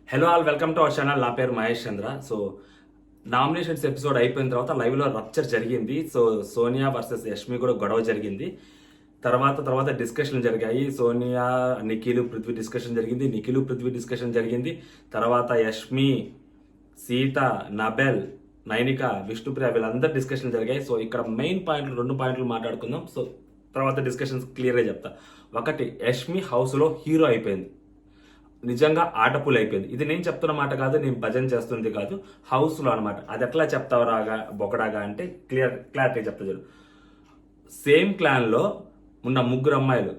Hello all, welcome to our channel. నా పేరు మహేష్ చంద్ర. So nominations episode అయిపోయిన తర్వాత లైవ్లో రప్చర్ జరిగింది. సో సోనియా వర్సెస్ యష్మి కూడా గొడవ జరిగింది. తర్వాత డిస్కషన్ జరిగాయి. సోనియా, నిఖిల్, పృథ్వీ డిస్కషన్ జరిగింది. నిఖిల్, పృథ్వీ డిస్కషన్ జరిగింది. తర్వాత యష్మి, సీత, నబెల్, నైనిక, విష్ణుప్రియ వీళ్ళందరూ డిస్కషన్ జరిగాయి. సో ఇక్కడ మెయిన్ పాయింట్లు 2 పాయింట్లు మాట్లాడుకుందాం. సో తర్వాత డిస్కషన్స్ క్లియర్గా చెప్తా. ఒకటి, యష్మి హౌస్లో హీరో అయిపోయింది. నిజంగా ఆటపుల్ అయిపోయింది. ఇది నేను చెప్తున్న మాట కాదు, నేను భజన చేస్తుంది కాదు, హౌస్లో అనమాట. అది ఎట్లా చెప్తావు రాగా బొకడాగా అంటే క్లారిటీ చెప్తా చూడు. సేమ్ క్లాన్లో ఉన్న 3 అమ్మాయిలు,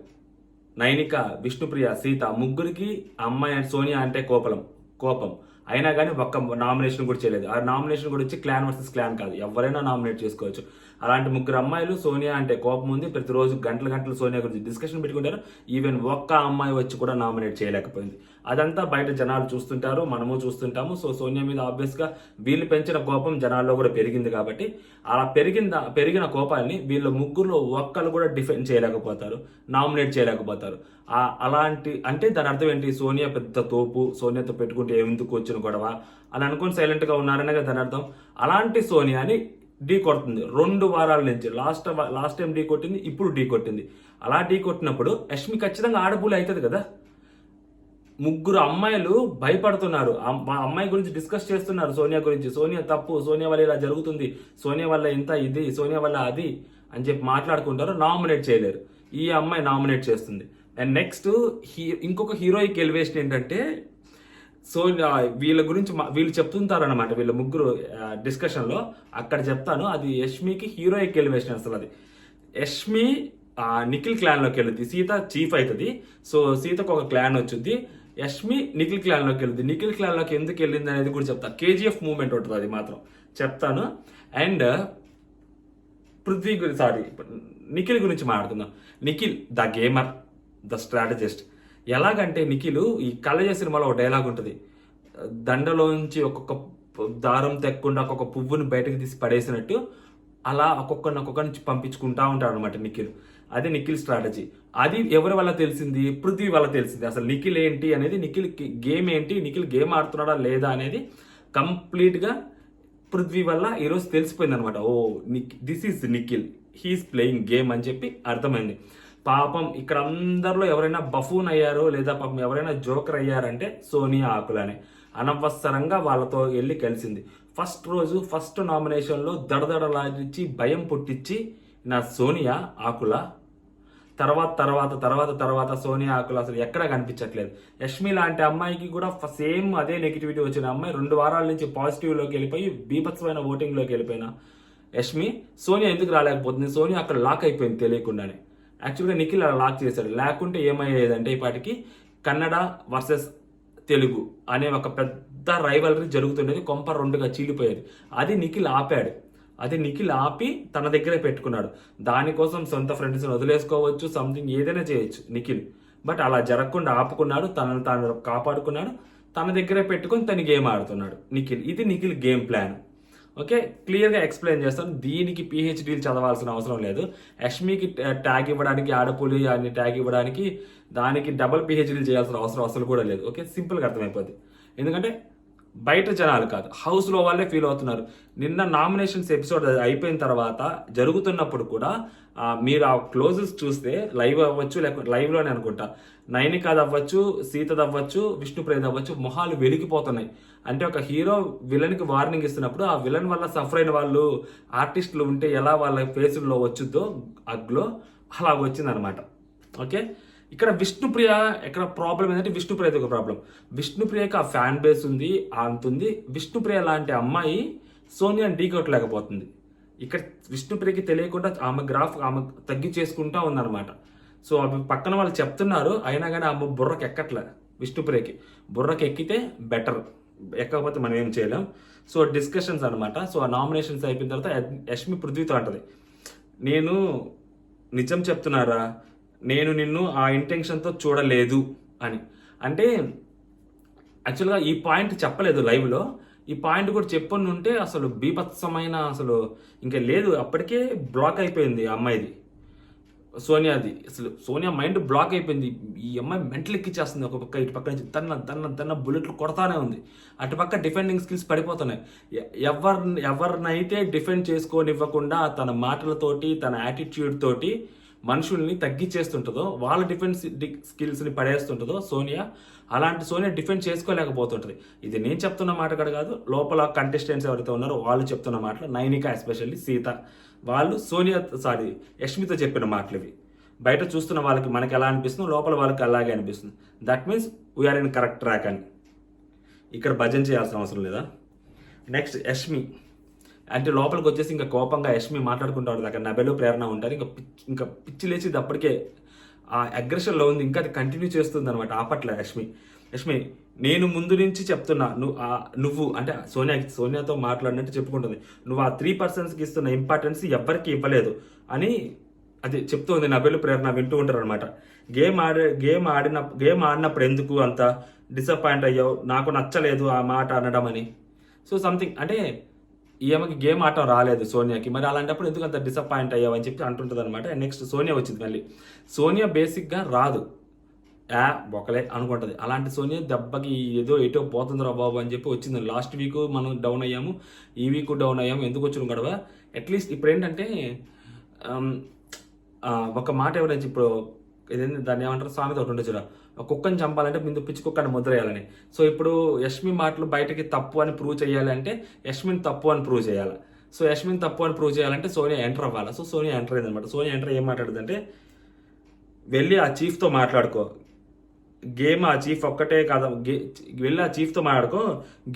నైనిక, విష్ణుప్రియ, సీత, ముగ్గురికి అమ్మాయి సోనియా అంటే కోపం అయినా కానీ ఒక్క నామినేషన్ కూడా చేయలేదు. ఆ నామినేషన్ కూడా వచ్చి క్లాన్ వర్సెస్ క్లాన్ కాదు, ఎవరైనా నామినేట్ చేసుకోవచ్చు. అలాంటి 3 అమ్మాయిలు సోనియా అంటే కోపం ఉంది, ప్రతిరోజు గంటలు సోనియా గురించి డిస్కషన్ పెట్టుకుంటారు. ఈవెన్ ఒక్క అమ్మాయి వచ్చి కూడా నామినేట్ చేయలేకపోయింది. అదంతా బయట జనాలు చూస్తుంటారు, మనము చూస్తుంటాము. సో సోనియా మీద ఆబ్వియస్గా వీళ్ళు పెంచిన కోపం జనాల్లో కూడా పెరిగింది. కాబట్టి అలా పెరిగిన కోపాన్ని వీళ్ళ ముగ్గురులో ఒక్కరు కూడా డిఫెండ్ చేయలేకపోతారు, నామినేట్ చేయలేకపోతారు. అలాంటి అంటే దాని అర్థం ఏంటి? సోనియా పెద్ద తోపు, సోనియాతో పెట్టుకుంటే ఎందుకు వచ్చిన గొడవ అని అనుకుని సైలెంట్గా ఉన్నారనే కదా దాని అర్థం. అలాంటి సోనియాని ఢీ కొడుతుంది 2 వారాల నుంచి. లాస్ట్ టైం ఢీ కొట్టింది, ఇప్పుడు ఢీ కొట్టింది. అలా ఢీ కొట్టినప్పుడు యష్మి ఖచ్చితంగా ఆడబూలి అవుతుంది కదా. 3 అమ్మాయిలు భయపడుతున్నారు, ఆ అమ్మాయి గురించి డిస్కస్ చేస్తున్నారు, సోనియా గురించి. సోనియా తప్పు, సోనియా వల్ల ఇలా జరుగుతుంది, సోనియా వల్ల ఇంత ఇది, సోనియా వల్ల అది అని చెప్పి మాట్లాడుకుంటారు. నామినేట్ చేయలేరు. ఈ అమ్మాయి నామినేట్ చేస్తుంది. అండ్ నెక్స్ట్ ఇంకొక హీరోయిక్ ఎలివేషన్ ఏంటంటే, సో వీళ్ళ గురించి వీళ్ళు చెప్తుంటారనమాట, వీళ్ళ ముగ్గురు డిస్కషన్లో. అక్కడ చెప్తాను, అది యష్మికి హీరోయిక్ ఎలివేషన్. అసలు అది యష్మి నిఖిల్ క్లాన్లోకి వెళ్తుంది, సీత చీఫ్ అవుతుంది. సో సీతకు ఒక క్లాన్ వచ్చింది, యష్మి నిఖిల్ క్లాన్లోకి వెళ్తుంది. నిఖిల్ క్లాన్లోకి ఎందుకు వెళ్ళింది అనేది కూడా చెప్తాను. కేజీఎఫ్ మూమెంట్ ఉంటుంది, అది మాత్రం చెప్తాను. అండ్ నిఖిల్ గురించి మాట్లాడుకుందాం. Nikhil the gamer, the strategist. ఎలాగంటే నిఖిల్ ఈ కలజ సినిమాలో ఒక డైలాగ్ ఉంటుంది, దండలోంచి ఒక్కొక్క దారం తెక్కకుండా ఒక్కొక్క పువ్వుని బయటకు తీసి పడేసినట్టు అలా ఒక్కొక్కరిని పంపించుకుంటా ఉంటాడు అనమాట నిఖిల్. అది నిఖిల్ స్ట్రాటజీ. అది ఎవరి వల్ల తెలిసింది? పృథ్వీ వల్ల తెలిసింది. అసలు నిఖిల్ ఏంటి అనేది, నిఖిల్ గేమ్ ఏంటి, నిఖిల్ గేమ్ ఆడుతున్నాడా లేదా అనేది కంప్లీట్గా పృథ్వీ వల్ల ఈరోజు తెలిసిపోయింది అనమాట. Oh this is Nikhil, he is playing game అని చెప్పి అర్థమైంది. పాపం ఇక్కడ అందరిలో ఎవరైనా బఫూన్ అయ్యారో లేదా పాపం ఎవరైనా జోకర్ అయ్యారంటే సోనియా ఆకులనే. అనవసరంగా వాళ్ళతో వెళ్ళి కలిసింది. ఫస్ట్ నామినేషన్లో దడదడలాడించి భయం పుట్టించి నా సోనియా ఆకుల. తర్వాత సోనియా ఆకుల అసలు ఎక్కడ కనిపించట్లేదు. యష్మి లాంటి అమ్మాయికి కూడా సేమ్ అదే నెగిటివిటీ వచ్చిన అమ్మాయి 2 వారాల నుంచి పాజిటివ్లోకి వెళ్ళిపోయి బీభత్సమైన ఓటింగ్లోకి వెళ్ళిపోయిన యష్మి, సోనియా ఎందుకు రాలేకపోతుంది? సోనియా అక్కడ లాక్ అయిపోయింది తెలియకుండానే. యాక్చువల్గా నిఖిల్ అలా లాక్ చేశాడు. లేకుంటే ఏమయ్యేదంటే ఇప్పటికి కన్నడ వర్సెస్ తెలుగు అనే ఒక పెద్ద రైవలరీ జరుగుతుండేది, కొంప 2గా చీలిపోయేది. అది నిఖిల్ ఆపాడు. అది నిఖిల్ ఆపి తన దగ్గరే పెట్టుకున్నాడు. దానికోసం సొంత ఫ్రెండ్స్ని వదిలేసుకోవచ్చు, సంథింగ్ ఏదైనా చేయొచ్చు నిఖిల్. బట్ అలా జరగకుండా ఆపుకున్నాడు, తనను తాను కాపాడుకున్నాడు, తన దగ్గరే పెట్టుకొని తన గేమ్ ఆడుతున్నాడు నిఖిల్. ఇది నిఖిల్ గేమ్ ప్లాన్. ఓకే, క్లియర్గా ఎక్స్ప్లెయిన్ చేస్తాను. దీనికి పిహెచ్డీలు చదవాల్సిన అవసరం లేదు. యష్మికి ట్యాగ్ ఇవ్వడానికి, ఆడపులి అని ట్యాగ్ ఇవ్వడానికి దానికి డబుల్ పిహెచ్డీలు చేయాల్సిన అవసరం అసలు కూడా లేదు. ఓకే, సింపుల్గా అర్థమైపోద్ది. ఎందుకంటే బయట జనాలు కాదు, హౌస్లో వాళ్ళే ఫీల్ అవుతున్నారు. నిన్న నామినేషన్స్ ఎపిసోడ్ అయిపోయిన తర్వాత జరుగుతున్నప్పుడు కూడా మీరు ఆ క్లోజెస్ చూస్తే లైవ్ అవ్వచ్చు, లేకపోతే లైవ్లోనే అనుకుంటా, నైనికాది అవ్వచ్చు, సీతది అవ్వచ్చు, విష్ణుప్రియది అవ్వచ్చు, మొహాలు వెలిగిపోతున్నాయి. అంటే ఒక హీరో విలన్కి వార్నింగ్ ఇస్తున్నప్పుడు ఆ విలన్ వల్ల సఫర్ అయిన వాళ్ళు ఆర్టిస్టులు ఉంటే ఎలా వాళ్ళ ఫేసుల్లో వచ్చుద్దో అగ్లో అలా వచ్చిందనమాట. ఓకే, ఇక్కడ విష్ణుప్రియ ఎక్కడ ప్రాబ్లం ఏంటంటే, విష్ణుప్రియది ఒక ప్రాబ్లం. విష్ణుప్రియకి ఆ ఫ్యాన్ బేస్ ఉంది, అంతుంది. విష్ణుప్రియ లాంటి అమ్మాయి సోనియాని ఢీకొట్టలేకపోతుంది. ఇక్కడ విష్ణుప్రియకి తెలియకుండా ఆమె గ్రాఫ్ ఆమె తగ్గించేసుకుంటా ఉందన్నమాట. సో అవి పక్కన వాళ్ళు చెప్తున్నారు, అయినా కానీ ఆమె బుర్రకి ఎక్కట్లే. విష్ణుప్రియకి బుర్రకి ఎక్కితే బెటర్, ఎక్కకపోతే మనం ఏం చేయలేం. సో డిస్కషన్స్ అనమాట. సో ఆ నామినేషన్స్ అయిపోయిన తర్వాత యష్మి పృథ్వీతో అంటది, నేను నిజం చెప్తున్నారా, నేను నిన్ను ఆ ఇంటెన్షన్తో చూడలేదు అని. అంటే యాక్చువల్గా ఈ పాయింట్ చెప్పలేదు లైవ్లో. ఈ పాయింట్ కూడా చెప్పని ఉంటే అసలు బీభత్సమైన అసలు ఇంకా లేదు, అప్పటికే బ్లాక్ అయిపోయింది ఆ అమ్మాయిది. సోనియాది అసలు సోనియా మైండ్ బ్లాక్ అయిపోయింది. ఈ అమ్మాయి మెంటల్ ఎక్కిచ్చేస్తుంది. ఒక పక్క ఇటు పక్క నుంచి తన్న బుల్లెట్లు కొడతానే ఉంది. అటుపక్క డిఫెండింగ్ స్కిల్స్ పడిపోతున్నాయి. ఎవరినైతే డిఫెండ్ చేసుకోనివ్వకుండా తన మాటలతోటి తన యాటిట్యూడ్ తోటి మనుషుల్ని తగ్గించేస్తుంటుందో, వాళ్ళ డిఫెన్స్ స్కిల్స్ని పడేస్తుంటుందో సోనియా, అలాంటి సోనియా డిఫెండ్ చేసుకోలేకపోతుంటుంది. ఇది నేను చెప్తున్న మాట కాదు, లోపల కంటెస్టెంట్స్ ఎవరైతే ఉన్నారో వాళ్ళు చెప్తున్న మాటలు. నైనిక ఎస్పెషల్లీ, సీత వాళ్ళు యష్మితో చెప్పిన మాటలు ఇవి. బయట చూస్తున్న వాళ్ళకి మనకి ఎలా అనిపిస్తుందో లోపల వాళ్ళకి అలాగే అనిపిస్తుంది. That means we are in correct track అని. ఇక్కడ భజన చేయాల్సిన అవసరం లేదా. నెక్స్ట్ యష్మి అంటే లోపలికి వచ్చేసి ఇంకా కోపంగా యష్మి మాట్లాడుకుంటారు. అక్కడ నబెలు ప్రేరణ ఉంటారు. ఇంకా పిచ్చి లేచి అప్పటికే ఆ అగ్రెషన్లో ఉంది. ఇంకా అది కంటిన్యూ చేస్తుంది అనమాట. ఆపట్లే యష్మి నేను ముందు నుంచి చెప్తున్నా, నువ్వు అంటే సోనియాతో మాట్లాడినట్టు చెప్పుకుంటుంది. నువ్వు ఆ 3%కి ఇస్తున్న ఇంపార్టెన్స్ ఎవ్వరికి ఇవ్వలేదు అని అది చెప్తుంది. నబెలు ప్రేరణ వింటూ ఉంటారు అనమాట. గేమ్ ఆడినప్పుడు ఎందుకు అంత డిసప్పాయింట్ అయ్యావు, నాకు నచ్చలేదు ఆ మాట అనడం అని. సో సంథింగ్ అంటే ఈమెకి గేమ్ ఆటం రాలేదు సోనియాకి, మరి అలాంటప్పుడు ఎందుకు అంత డిసప్పాయింట్ అయ్యావని చెప్పి అంటుంటుంది అనమాట. నెక్స్ట్ సోనియా వచ్చింది. మళ్ళీ సోనియా బేసిక్గా రాదు, బొక్కలే అనుకుంటుంది. అలాంటి సోనియా దెబ్బకి ఏదో ఎటో పోతుందిరా బాబు అని చెప్పి వచ్చింది. లాస్ట్ వీక్ మనం డౌన్ అయ్యాము, ఈ వీక్ డౌన్ అయ్యాము. ఎందుకు వచ్చిన గొడవ? అట్లీస్ట్ ఇప్పుడు ఏంటంటే ఒక మాట ఎవరైనా ఇప్పుడు ఇదేంటి దాన్ని ఏమంటారు, సామెత ఒకటి ఉండొచ్చురా, ఒక కుక్కని చంపాలంటే ముందు పిచ్చి కుక్కని ముద్రేయాలని. సో ఇప్పుడు యష్మి మాటలు బయటకి తప్పు అని ప్రూవ్ చేయాలి అంటే యష్మిని తప్పు అని ప్రూవ్ చేయాలి. సో యష్మిని తప్పు అని ప్రూవ్ చేయాలంటే సోనియా ఎంటర్ అవ్వాలి. సో సోనియా ఎంటర్ అయింది అనమాట. సోనియా ఎంటర్ ఏం మాట్లాడుతుందంటే, వెళ్ళి ఆ చీఫ్తో మాట్లాడుకో, గేమ్ ఆ చీఫ్ ఒక్కటే కాదమ్మా, వెళ్ళి ఆ చీఫ్తో మాట్లాడుకో,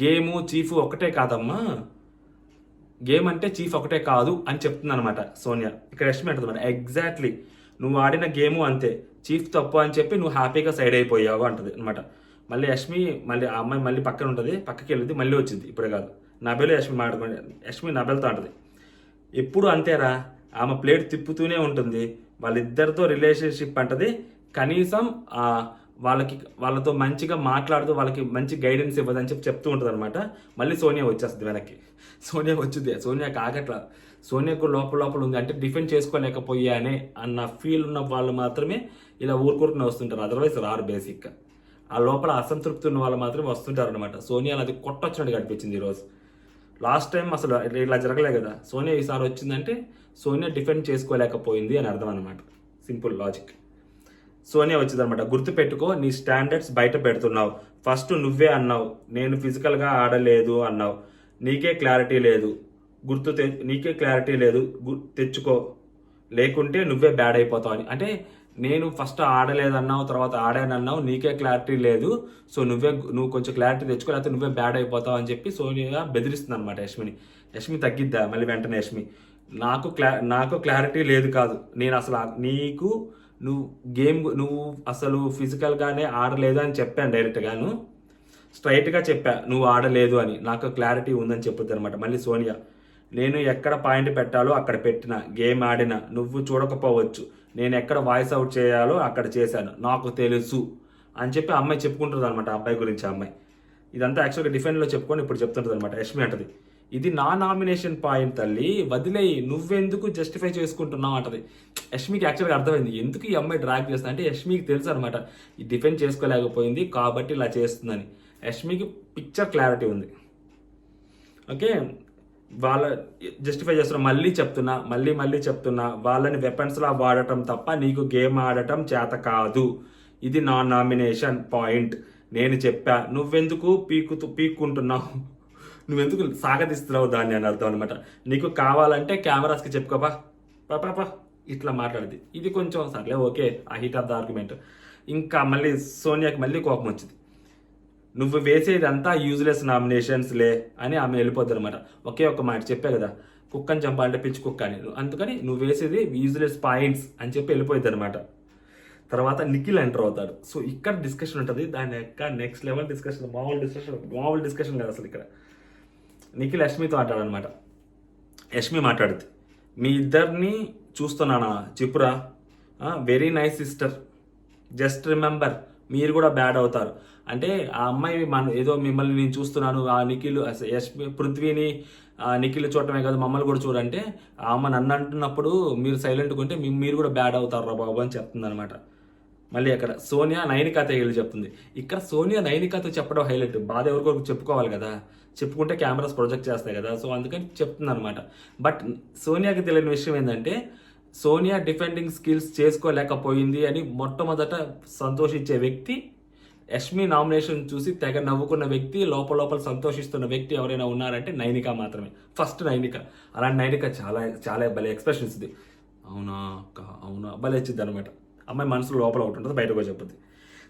గేము చీఫ్ ఒక్కటే కాదమ్మా, గేమ్ అంటే చీఫ్ ఒకటే కాదు అని చెప్తుంది అనమాట సోనియా. ఇక్కడ యష్మి అంటుంది అనమాట, ఎగ్జాక్ట్లీ నువ్వు ఆడిన గేము అంతే, చీఫ్ తప్పు అని చెప్పి నువ్వు హ్యాపీగా సైడ్ అయిపోయావు అంటది అనమాట. మళ్ళీ యష్మి ఆ అమ్మాయి మళ్ళీ పక్కన ఉంటుంది, పక్కకి వెళ్ళింది, మళ్ళీ వచ్చింది. ఇప్పుడే కాదు, నబెలు యష్మి మాట్లాడుకోండి. యష్మి నబెల్తో అంటది, ఎప్పుడు అంతేరా, ఆమె ప్లేట్ తిప్పుతూనే ఉంటుంది, వాళ్ళిద్దరితో రిలేషన్షిప్ అంటది, కనీసం వాళ్ళతో మంచిగా మాట్లాడుతూ వాళ్ళకి మంచి గైడెన్స్ ఇవ్వదని చెప్పి చెప్తూ ఉంటుంది అనమాట. మళ్ళీ సోనియా వచ్చేస్తుంది వెనక్కి. సోనియా వచ్చింది, సోనియాకి ఆగట్లా, సోనియాకు లోపల ఉంది. అంటే డిఫెండ్ చేసుకోలేకపోయానే అన్న ఫీల్ ఉన్న వాళ్ళు మాత్రమే ఇలా ఊరుకూరుకుని వస్తుంటారు, అదర్వైజ్ రారు బేసిక్గా. ఆ లోపల అసంతృప్తి ఉన్న వాళ్ళు మాత్రమే వస్తుంటారు అనమాట. సోనియాలో అది కొట్టొచ్చినట్టు కనిపించింది ఈరోజు. లాస్ట్ టైం అసలు ఇలా జరగలే కదా, సోనియా ఈసారి వచ్చిందంటే సోనియా డిఫెండ్ చేసుకోలేకపోయింది అని అర్థం అనమాట. Simple logic. సోనియా వచ్చిందనమాట, గుర్తుపెట్టుకో, నీ స్టాండర్డ్స్ బయట పెడుతున్నావు. ఫస్ట్ నువ్వే అన్నావు నేను ఫిజికల్గా ఆడలేదు అన్నావు, నీకే క్లారిటీ లేదు, నీకే క్లారిటీ లేదు, తెచ్చుకో, లేకుంటే నువ్వే బ్యాడ్ అయిపోతావు అని. అంటే నేను ఫస్ట్ ఆడలేదన్నావు, తర్వాత ఆడానన్నావు, నీకే క్లారిటీ లేదు, సో నువ్వు కొంచెం క్లారిటీ తెచ్చుకో, లేకపోతే నువ్వే బ్యాడ్ అయిపోతావు అని చెప్పి సోనియా బెదిరిస్తుంది అనమాట యష్మిని. యష్మి తగ్గిద్దా మళ్ళీ వెంటనే యష్మి, నాకు క్లారిటీ లేదు కాదు, నేను అసలు నువ్వు అసలు ఫిజికల్గానే ఆడలేదు అని చెప్పాను డైరెక్ట్గాను, స్ట్రైట్గా చెప్పా నువ్వు ఆడలేదు అని, నాకు క్లారిటీ ఉందని చెప్పుద్ది అనమాట. మళ్ళీ సోనియా, నేను ఎక్కడ పాయింట్ పెట్టాలో అక్కడ పెట్టిన, గేమ్ ఆడిన, నువ్వు చూడకపోవచ్చు, నేను ఎక్కడ వాయిస్ అవుట్ చేయాలో అక్కడ చేశాను, నాకు తెలుసు అని చెప్పి అమ్మాయి చెప్పుకుంటుంది అనమాట. అబ్బాయి గురించి అమ్మాయి ఇదంతా యాక్చువల్గా డిఫెండ్లో చెప్పుకొని ఇప్పుడు చెప్తుంటుంది అనమాట. యష్మి అంటది, ఇది నా నామినేషన్ పాయింట్ తల్లి, వదిలేయి, నువ్వెందుకు జస్టిఫై చేసుకుంటున్నావు అంటది. యష్మికి యాక్చువల్గా అర్థమైంది ఎందుకు ఈ అమ్మాయి డ్రాగ్ చేస్తుంది అంటే, యష్మికి తెలుసు అనమాట ఈ డిఫెండ్ చేసుకోలేకపోయింది కాబట్టి ఇలా చేస్తుందని. యష్మికి పిక్చర్ క్లారిటీ ఉంది. ఓకే, వాళ్ళ జస్టిఫై చేస్తున్నా, మళ్ళీ చెప్తున్నా, వాళ్ళని వెపన్స్లా వాడటం తప్ప నీకు గేమ్ ఆడటం చేత కాదు, ఇది నా నామినేషన్ పాయింట్, నేను చెప్పా, నువ్వెందుకు పీక్కుంటున్నావు, నువ్వెందుకు సాగతిస్తున్నావు దాన్ని అని అర్థం అనమాట. నీకు కావాలంటే కెమెరాస్కి చెప్పుకోపా పాపా ఇట్లా మాట్లాడింది. ఇది కొంచెం సర్లే ఓకే, ఆ హీట్ ఆఫ్ ద ఆర్గ్యుమెంట్. ఇంకా మళ్ళీ సోనియాకి మళ్ళీ కోపం వచ్చింది, నువ్వు వేసేదంతా యూజ్లెస్ నామినేషన్స్లే అని ఆమె వెళ్ళిపోద్ది అనమాట. ఒకే ఒక్క మాట చెప్పా కదా, కుక్కని చంపాలంటే పిచ్చి కుక్క అని, అందుకని నువ్వు వేసేది యూజ్లెస్ పాయింట్స్ అని చెప్పి వెళ్ళిపోద్ది అనమాట. తర్వాత నిఖిల్ ఎంటర్ అవుతాడు. సో ఇక్కడ డిస్కషన్ ఉంటుంది, దాని యొక్క నెక్స్ట్ లెవెల్ డిస్కషన్, మామూలు డిస్కషన్ కాదు అసలు. ఇక్కడ నిఖిల్ యష్మితో అంటాడనమాట. యష్మి మాట్లాడుద్ది, మీ ఇద్దరిని చూస్తున్నానా చెప్పురా, very nice sister, just remember మీరు కూడా బ్యాడ్ అవుతారు. అంటే ఆ అమ్మాయి ఏదో మిమ్మల్ని నేను చూస్తున్నాను, ఆ నిఖిల్ పృథ్వీని నిఖిల్ చూడటమే కాదు మమ్మల్ని కూడా చూడంటే ఆ అమ్మ నన్ను అంటున్నప్పుడు మీరు సైలెంట్గా ఉంటే మీరు కూడా బ్యాడ్ అవుతారు రా బాబు అని చెప్తుంది అనమాట. మళ్ళీ అక్కడ సోనియా నైనికాతో వెళ్ళి చెప్తుంది. ఇక్కడ సోనియా నైనికాతో చెప్పడం హైలైట్. బాధ ఎవరికొరకు చెప్పుకోవాలి కదా, చెప్పుకుంటే కెమెరాస్ ప్రొజెక్ట్ చేస్తాయి కదా, సో అందుకని చెప్తుంది అనమాట. బట్ సోనియాకి తెలియని విషయం ఏంటంటే సోనియా డిఫెండింగ్ స్కిల్స్ చేసుకోలేకపోయింది అని మొట్టమొదట సంతోషించే వ్యక్తి, యష్మి నామినేషన్ చూసి తెగ నవ్వుకున్న వ్యక్తి, లోపల సంతోషిస్తున్న వ్యక్తి ఎవరైనా ఉన్నారంటే నైనిక మాత్రమే. ఫస్ట్ నైనిక. అలాంటి నైనిక చాలా చాలా భలే ఎక్స్ప్రెషన్స్ ఇది. అవునా అక్క అవునా భలే వచ్చింది అనమాట. అమ్మాయి మనసులో లోపల ఒకటి ఉంటుంది, బయటకు చెప్పుద్ది.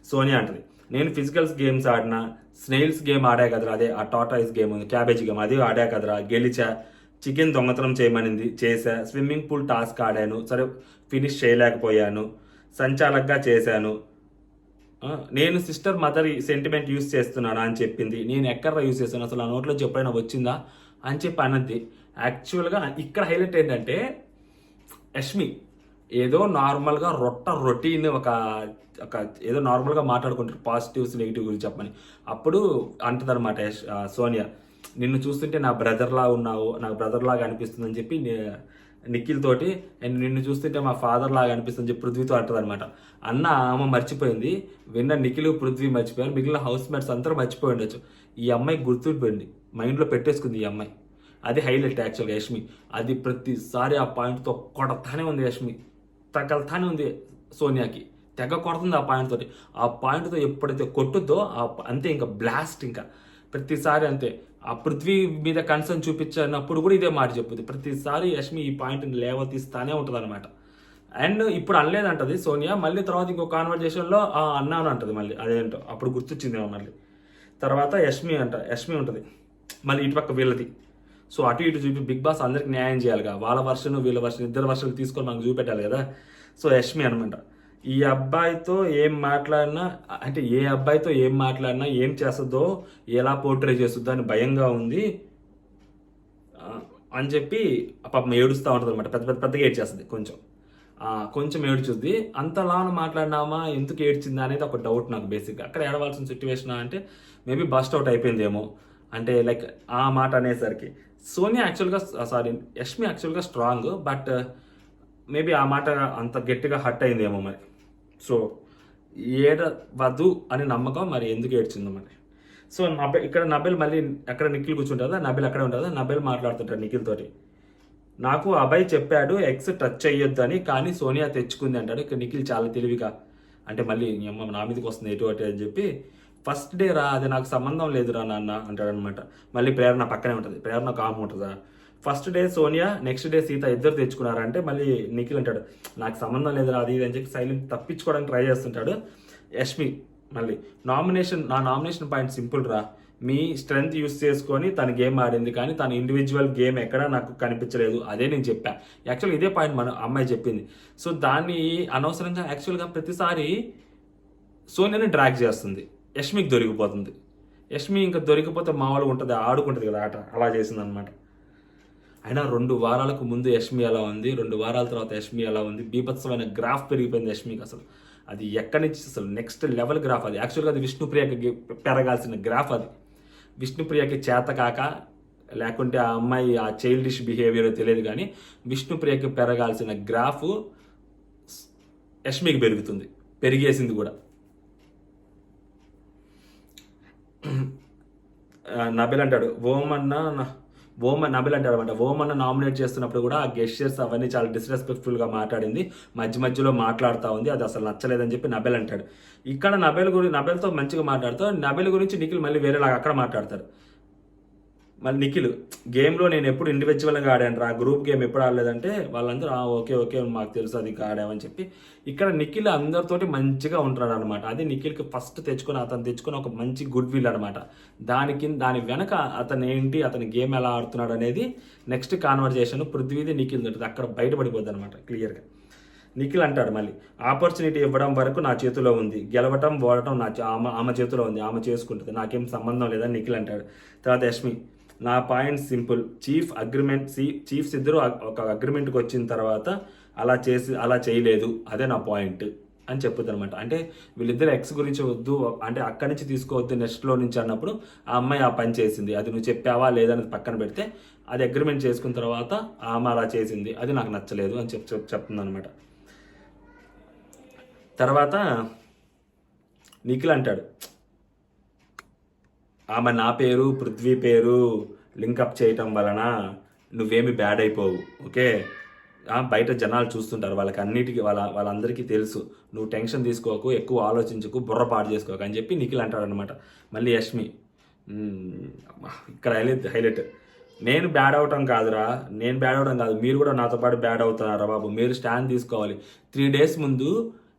సోనియా అంటది, నేను ఫిజికల్స్ గేమ్స్ ఆడినా, స్నేల్స్ గేమ్ ఆడా కదరా, అదే ఆ టాటాయిస్ గేమ్ ఉంది, క్యాబేజీ గేమ్, అది ఆడా కదరా, గెలిచా, చికెన్ దొంగతనం చేయమనింది చేశా, స్విమ్మింగ్ పూల్ టాస్క్ ఆడాను, సరే ఫినిష్ చేయలేకపోయాను, సంచాలకుగా చేశాను, నేను సిస్టర్ మదర్ సెంటిమెంట్ యూస్ చేస్తున్నానా అని చెప్పింది. నేను ఎక్కడ యూస్ చేస్తాను అసలు, ఆ నోట్లోంచి ఎప్పుడైనా వచ్చిందా అని చెప్పి అన్నది. యాక్చువల్గా ఇక్కడ హైలైట్ ఏంటంటే యష్మి ఏదో నార్మల్గా రొటీన్ ఒక ఏదో నార్మల్గా మాట్లాడుకుంటారు పాజిటివ్స్ నెగిటివ్ గురించి చెప్పమని. అప్పుడు అంటది అనమాట సోనియా, నిన్ను చూస్తుంటే నా బ్రదర్లా ఉన్నావు, నాకు బ్రదర్లాగా అనిపిస్తుంది అని చెప్పి నిఖిల్ తోటి, అండ్ నిన్ను చూస్తుంటే మా ఫాదర్ లాగా అనిపిస్తుంది చెప్పి పృథ్వీతో అంటది అనమాట. అన్న ఆమె మర్చిపోయింది, విన్న నిఖిల్ పృథ్వీ మర్చిపోయారు, మిగిలిన హౌస్ మేట్స్ అందరూ మర్చిపోయి ఉండొచ్చు. ఈ అమ్మాయి గుర్తుండిపోయింది, మైండ్లో పెట్టేసుకుంది ఈ అమ్మాయి. అది హైలైట్ యాక్చువల్గా యష్మి. అది ప్రతిసారి ఆ పాయింట్తో కొడతానే ఉంది యష్మి, తగలుతానే ఉంది సోనియాకి, తెగ కొడుతుంది ఆ పాయింట్ తోటి. ఆ పాయింట్తో ఎప్పుడైతే కొట్టుద్దో అంతే ఇంకా బ్లాస్ట్, ఇంకా ప్రతిసారి అంతే. ఆ పృథ్వీ మీద కన్సర్న్ చూపించినప్పుడు కూడా ఇదే మాట చెప్పుద్ది. ప్రతిసారి యష్మి ఈ పాయింట్ని లేవతీస్తానే ఉంటుంది అనమాట. అండ్ ఇప్పుడు అనలేదంటది సోనియా, మళ్ళీ తర్వాత ఇంకో కాన్వర్జేషన్లో అన్నాను అంటది మళ్ళీ, అదేంటో అప్పుడు గుర్తొచ్చిందేమో మళ్ళీ. తర్వాత యష్మి ఉంటుంది మళ్ళీ ఇటు పక్క వీళ్ళది. సో అటు ఇటు చూపి బిగ్ బాస్ అందరికి న్యాయం చేయాలిగా, వాళ్ళ వర్షన్ వీళ్ళ వర్షన్ ఇద్దరు వర్షన్లు తీసుకొని మనకు చూపెట్టాలి కదా. సో యష్మి అనమాట, ఈ అబ్బాయితో ఏం మాట్లాడినా, అంటే ఏ అబ్బాయితో ఏం మాట్లాడినా ఏం చేస్తుందో, ఎలా పోర్ట్రే చేస్తుందో అని భయంగా ఉంది అని చెప్పి పాపం ఏడుస్తూ ఉంటుంది అనమాట. పెద్దగా ఏడ్చేస్తుంది, కొంచెం ఏడ్చుద్ది. అంతలా మాట్లాడినామా, ఎందుకు ఏడ్చిందా అనేది ఒక డౌట్ నాకు బేసిక్గా. అక్కడ ఏడవలసిన సిచ్యువేషన్ అంటే మేబీ బస్ట్ అవుట్ అయిపోయిందేమో, అంటే లైక్ ఆ మాట అనేసరికి. సోనియా యాక్చువల్గా యష్మి యాక్చువల్గా స్ట్రాంగ్, బట్ మేబీ ఆ మాట అంత గట్టిగా హట్ అయిందేమో మరి. సో ఏడవద్దు అని నమ్మకం, మరి ఎందుకు ఏడ్చిందో మరి. సో ఇక్కడ నబెల్ మళ్ళీ అక్కడ నిఖిల్ కూర్చుంటుందా, నబెల్ అక్కడే ఉంటుందా, నబెల్ మాట్లాడుతుంటాడు నిఖిల్ తోటి. నాకు అభయ్ చెప్పాడు ఎక్స్ టచ్ అయ్యొద్దు అని, కానీ సోనియా తెచ్చుకుంది అంటాడు. ఇక్కడ నిఖిల్ చాలా తెలివిగా, అంటే మళ్ళీ నా మీదకి వస్తుంది ఎటు అటు అని చెప్పి, ఫస్ట్ డే రా, అది నాకు సంబంధం లేదురా నాన్న అంటాడు అనమాట. మళ్ళీ ప్రేరణ పక్కనే ఉంటుంది, ప్రేరణ కామ్ ఉంటుందా. First day Sonia, next day Sita ఇద్దరు తెచ్చుకున్నారంటే మళ్ళీ నిఖిల్ అంటాడు నాకు సంబంధం లేదురా అది ఇది అని చెప్పి సైలెంట్ తప్పించుకోవడానికి ట్రై చేస్తుంటాడు. యష్మి మళ్ళీ నా నామినేషన్ పాయింట్ సింపుల్ రా, మీ స్ట్రెంగ్త్ యూస్ చేసుకొని తన గేమ్ ఆడింది, కానీ తన ఇండివిజువల్ గేమ్ ఎక్కడా నాకు కనిపించలేదు, అదే నేను చెప్పా. యాక్చువల్గా ఇదే పాయింట్ మన అమ్మాయి చెప్పింది. సో దాన్ని అనవసరంగా యాక్చువల్గా ప్రతిసారి సోనియాని డ్రాగ్ చేస్తుంది, యష్మికి దొరికిపోతుంది. యష్మి ఇంకా దొరికిపోతే మామూలుగా ఉంటుంది, ఆడుకుంటుంది కదా ఆట, అలా చేసింది అనమాట. అయినా 2 వారాలకు ముందు యష్మి ఎలా ఉంది, 2 వారాల తర్వాత యష్మి ఎలా ఉంది, బీభత్సమైన గ్రాఫ్ పెరిగిపోయింది యష్మికి. అసలు అది ఎక్కడి నుంచి అసలు నెక్స్ట్ లెవెల్ గ్రాఫ్ అది. యాక్చువల్గా అది విష్ణుప్రియకి పెరగాల్సిన గ్రాఫ్ అది. విష్ణుప్రియకి చేత కాక, లేకుంటే ఆ అమ్మాయి ఆ చైల్డిష్ బిహేవియర్ తెలియదు, కానీ విష్ణుప్రియకి పెరగాల్సిన గ్రాఫ్ యష్మికి పెరుగుతుంది, పెరిగేసింది కూడా. నబిల్ అంటాడు నబిల్ అంటాడు అనమాట, ఓమన్న నామినేట్ చేస్తున్నప్పుడు కూడా ఆ గెస్చర్స్ అవన్నీ చాలా డిస్రెస్పెక్ట్ఫుల్గా మాట్లాడింది, మధ్యలో మాట్లాడుతూ ఉంది, అది అసలు నచ్చలేదని చెప్పి నబెల్ అంటాడు. ఇక్కడ నబెల్తో మంచిగా మాట్లాడుతూ నబెల్ గురించి నిఖిల్ మళ్ళీ వేరేలాగా అక్కడ మాట్లాడతారు. మళ్ళీ నిఖిల్ గేమ్లో నేను ఎప్పుడు ఇండివిజువల్గా ఆడాను రా, గ్రూప్ గేమ్ ఎప్పుడు ఆడలేదంటే వాళ్ళందరూ ఓకే మాకు తెలుసు అది ఆడామని చెప్పి. ఇక్కడ నిఖిల్ అందరితోటి మంచిగా ఉంటాడు అనమాట. అది నిఖిల్కి ఫస్ట్ అతను తెచ్చుకున్న ఒక మంచి గుడ్ విల్ అనమాట. దాని వెనక అతని గేమ్ ఎలా ఆడుతున్నాడు అనేది నెక్స్ట్ కాన్వర్జేషన్ పృథ్వీది నిఖిల్ ఉంటుంది, అక్కడ బయటపడిపోద్ది అనమాట క్లియర్గా. నిఖిల్ అంటాడు మళ్ళీ, ఆపర్చునిటీ ఇవ్వడం వరకు నా చేతిలో ఉంది, గెలవటం ఓడటం ఆమె చేతిలో ఉంది, ఆమె చేసుకుంటుంది, నాకేం సంబంధం లేదని నిఖిల్ అంటాడు. తర్వాత యష్మి, నా పాయింట్ సింపుల్, చీఫ్స్ ఇద్దరు ఒక అగ్రిమెంట్కి వచ్చిన తర్వాత అలా చేయలేదు, అదే నా పాయింట్ అని చెప్పుద్ది అనమాట. అంటే వీళ్ళిద్దరు ఎక్స్ గురించి వద్దు, అంటే అక్కడి నుంచి తీసుకోవద్దు నెక్స్ట్లో నుంచి అన్నప్పుడు ఆ అమ్మాయి ఆ పని చేసింది. అది నువ్వు చెప్పావా లేదనేది పక్కన పెడితే అది అగ్రిమెంట్ చేసుకున్న తర్వాత ఆమె అలా చేసింది, అది నాకు నచ్చలేదు అని చెప్తుంది అనమాట. తర్వాత నిఖిల్ అంటాడు, ఆమె నా పేరు పృథ్వీ పేరు లింకప్ చేయటం వలన నువ్వేమి బ్యాడ్ అయిపోవు, ఓకే. బయట జనాలు చూస్తుంటారు, వాళ్ళకి వాళ్ళందరికీ తెలుసు, నువ్వు టెన్షన్ తీసుకోకు, ఎక్కువ ఆలోచించకు, బుర్ర పాడు చేసుకోకు అని చెప్పి నిఖిల్ అంటాడనమాట. మళ్ళీ యష్మి ఇక్కడ హైలైట్, నేను బ్యాడ్ అవటం కాదురా, నేను బ్యాడ్ అవడం కాదు, మీరు కూడా నాతో పాటు బ్యాడ్ అవుతున్నారా బాబు, మీరు స్టాండ్ తీసుకోవాలి. 3 days ముందు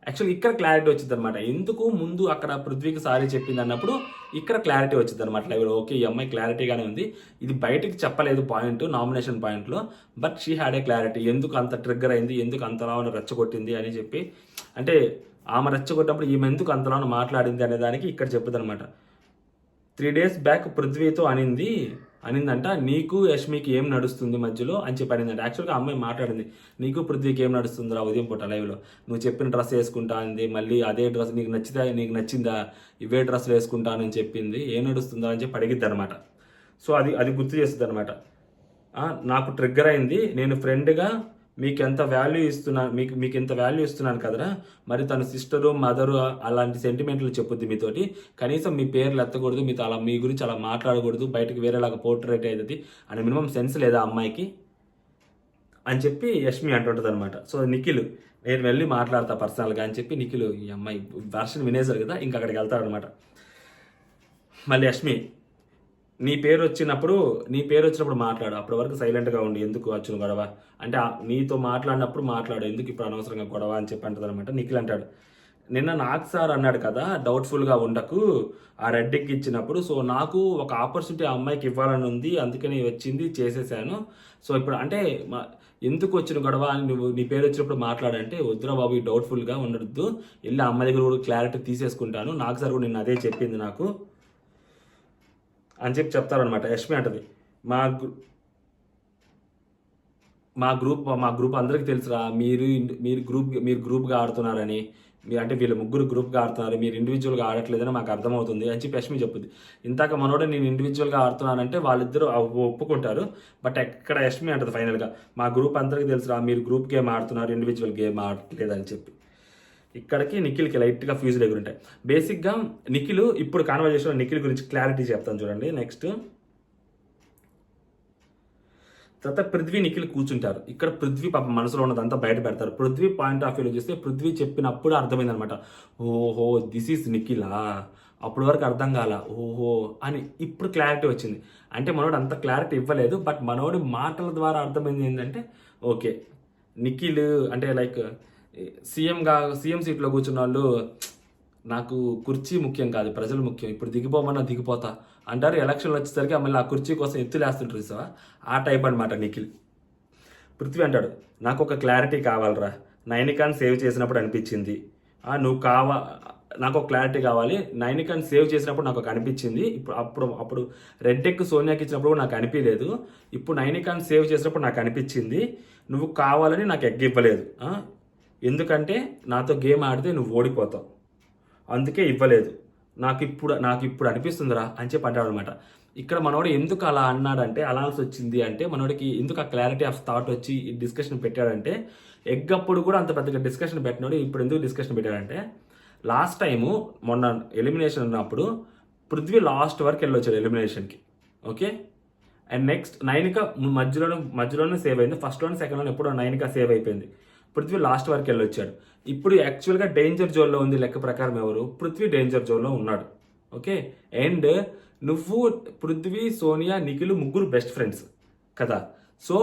యాక్చువల్లీ ఇక్కడ క్లారిటీ వచ్చింది అనమాట. ఎందుకు ముందు అక్కడ పృథ్వీకి సారీ చెప్పింది అన్నప్పుడు ఇక్కడ క్లారిటీ వచ్చింది అనమాట లైవ్లో. ఓకే, ఈ అమ్మాయి క్లారిటీగానే ఉంది, ఇది బయటికి చెప్పలేదు పాయింట్, నామినేషన్ పాయింట్లో, but she had a clarity. ఎందుకు అంత ట్రిగ్గర్ అయింది, ఎందుకు అంతలా రెచ్చగొట్టింది అని చెప్పి, అంటే ఆమె రెచ్చగొట్టినప్పుడు ఈమె ఎందుకు అంతలా మాట్లాడింది అనే దానికి ఇక్కడ చెప్పుది అనమాట. 3 days బ్యాక్ పృథ్వీతో అనిందంట, నీకు యష్మికి ఏం నడుస్తుంది మధ్యలో అని చెప్పి అనిందంట. యాక్చువల్గా అమ్మాయి మాట్లాడింది, నీకు పృథ్వీకి ఏం నడుస్తుందిరా ఉదయం పూట లైవ్లో, నువ్వు చెప్పిన డ్రెస్ వేసుకుంటా అంది, మళ్ళీ అదే డ్రెస్ నీకు నచ్చిందా, ఇవే డ్రెస్సులు వేసుకుంటానని చెప్పింది, ఏం నడుస్తుందా అని చెప్పి అడిగిద్ది అనమాట. సో అది గుర్తు చేస్తుంది అనమాట. నాకు ట్రిగ్గర్ అయింది, నేను ఫ్రెండ్గా మీకు ఎంత వాల్యూ ఇస్తున్నాను, మీకు ఎంత వాల్యూ ఇస్తున్నాను కదరా, మరి తన సిస్టరు మదరు అలాంటి సెంటిమెంట్లు చెప్పుద్ది మీతోటి, కనీసం మీ పేర్లు ఎత్తకూడదు, మీతో అలా మీ గురించి అలా మాట్లాడకూడదు, బయటకు వేరేలాగా పోర్ట్రేట్ అవుతుంది అని మినిమం సెన్స్ లేదా అమ్మాయికి అని చెప్పి యష్మి అంటుంటుంది అనమాట. సో నిఖిల్, నేను వెళ్ళి మాట్లాడతా పర్సనల్గా అని చెప్పి నిఖిల్ ఈ అమ్మాయి వర్షన్ వినేశారు కదా, ఇంకా అక్కడికి వెళ్తాడనమాట. మళ్ళీ యష్మి, నీ పేరు వచ్చినప్పుడు మాట్లాడు, అప్పటి వరకు సైలెంట్గా ఉండి, ఎందుకు వచ్చిన గొడవ అంటే నీతో మాట్లాడినప్పుడు మాట్లాడు, ఎందుకు ఇప్పుడు అనవసరంగా గొడవ అని చెప్పి అంటుంది అనమాట. నిఖిల్ అంటాడు, నిన్న నాకు సార్ అన్నాడు కదా డౌట్ఫుల్గా ఉండకు ఆ రెడ్డికి ఇచ్చినప్పుడు, సో నాకు ఒక ఆపర్చునిటీ ఆ అమ్మాయికి ఇవ్వాలని ఉంది, అందుకని వచ్చింది చేసేసాను. సో ఇప్పుడు అంటే ఎందుకు వచ్చిన గొడవ అని నువ్వు నీ పేరు వచ్చినప్పుడు మాట్లాడంటే, వద్దురా బాబు ఈ డౌట్ఫుల్గా ఉండొద్దు, వెళ్ళి అమ్మాయి దగ్గర కూడా క్లారిటీ తీసేసుకుంటాను, నాకు సార్ కూడా నిన్న అదే చెప్పింది నాకు అని చెప్పి చెప్తారనమాట. యష్మి అంటది, మా గ్రూప్ అందరికీ తెలుసురా, మీరు గ్రూప్గా ఆడుతున్నారని, అంటే వీళ్ళు ముగ్గురు గ్రూప్గా ఆడుతున్నారు, మీరు ఇండివిజువల్గా ఆడట్లేదని మాకు అర్థమవుతుంది అని చెప్పి యష్మి చెప్పుద్ది. ఇంతాక మనోడే నేను ఇండివిజువల్గా ఆడుతున్నానంటే వాళ్ళిద్దరూ ఒప్పుకుంటారు, బట్ ఎక్కడ యష్మి అంటది ఫైనల్గా, మా గ్రూప్ అందరికీ తెలుసురా, మీరు గ్రూప్ గేమ్ ఆడుతున్నారు, ఇండివిజువల్ గేమ్ ఆడట్లేదని చెప్పి. ఇక్కడికి నిఖిల్కి లైట్గా ఫ్యూజులు ఎగురుంటాయి. బేసిక్గా నిఖిల్ ఇప్పుడు కాన్వర్జేషన్లో నిఖిల్ గురించి క్లారిటీ చెప్తాను చూడండి. నెక్స్ట్ తర్వాత పృథ్వీ నిఖిల్ కూర్చుంటారు. ఇక్కడ పృథ్వీ పాప మనసులో ఉన్నదంతా బయట పెడతారు. పృథ్వీ పాయింట్ ఆఫ్ వ్యూలో చూస్తే పృథ్వీ చెప్పినప్పుడు అర్థమైంది అనమాట, ఓహో దిస్ ఈజ్ నిఖిలా, అప్పటి వరకు అర్థం కాల, ఓహో అని ఇప్పుడు క్లారిటీ వచ్చింది. అంటే మనోడు అంత క్లారిటీ ఇవ్వలేదు, బట్ మనోడి మాటల ద్వారా అర్థమైంది ఏంటంటే, ఓకే నిఖిల్ అంటే లైక్ సీఎం సీట్లో కూర్చున్న వాళ్ళు, నాకు కుర్చీ ముఖ్యం కాదు ప్రజలు ముఖ్యం, ఇప్పుడు దిగిపోమన్నా దిగిపోతా అంటారు, ఎలక్షన్లు వచ్చేసరికి మళ్ళీ ఆ కుర్చీ కోసం ఎత్తులేస్తుంటారు సార్, ఆ టైప్ అనమాట నిఖిల్. పృథ్వీ అంటాడు, నాకు ఒక క్లారిటీ కావాలరా, నైనికాని సేవ్ చేసినప్పుడు అనిపించింది, నాకు ఒక క్లారిటీ కావాలి, నైనికాని సేవ్ చేసినప్పుడు నాకు ఒక అనిపించింది, అప్పుడు రెడ్డెక్ సోనియాకి ఇచ్చినప్పుడు నాకు అనిపించలేదు, ఇప్పుడు నైనికాని సేవ్ చేసినప్పుడు నాకు అనిపించింది, నువ్వు కావాలని నాకు ఎగ్గివ్వలేదు, ఎందుకంటే నాతో గేమ్ ఆడితే నువ్వు ఓడిపోతావు, అందుకే ఇవ్వలేదు, నాకు ఇప్పుడు అనిపిస్తుందిరా అని చెప్పి అంటాడు అనమాట. ఇక్కడ మనోడు ఎందుకు అలా అన్నాడంటే, అనాల్సి వచ్చింది అంటే, మనోడికి ఎందుకు ఆ క్లారిటీ ఆఫ్ థాట్ వచ్చి ఈ డిస్కషన్ పెట్టాడంటే, ఎగ్గప్పుడు కూడా అంత పెద్దగా డిస్కషన్ పెట్టినాడు, ఇప్పుడు ఎందుకు డిస్కషన్ పెట్టాడంటే, లాస్ట్ టైము మొన్న ఎలిమినేషన్ ఉన్నప్పుడు పృథ్వీ లాస్ట్ వరకు వెళ్ళొచ్చాడు ఎలిమినేషన్కి, ఓకే. అండ్ నెక్స్ట్ నైనిక మధ్యలోనే సేవ్ అయింది, ఫస్ట్లోనే సెకండ్లోనే ఎప్పుడో నైనిక సేవ్ అయిపోయింది, పృథ్వీ లాస్ట్ వరకు వెళ్ళొచ్చాడు. ఇప్పుడు యాక్చువల్గా డేంజర్ జోన్లో ఉంది లెక్క ప్రకారం ఎవరు, పృథ్వీ డేంజర్ జోన్లో ఉన్నాడు, ఓకే. అండ్ నువ్వు పృథ్వీ సోనియా నిఖిల్ ముగ్గురు బెస్ట్ ఫ్రెండ్స్ కదా, సో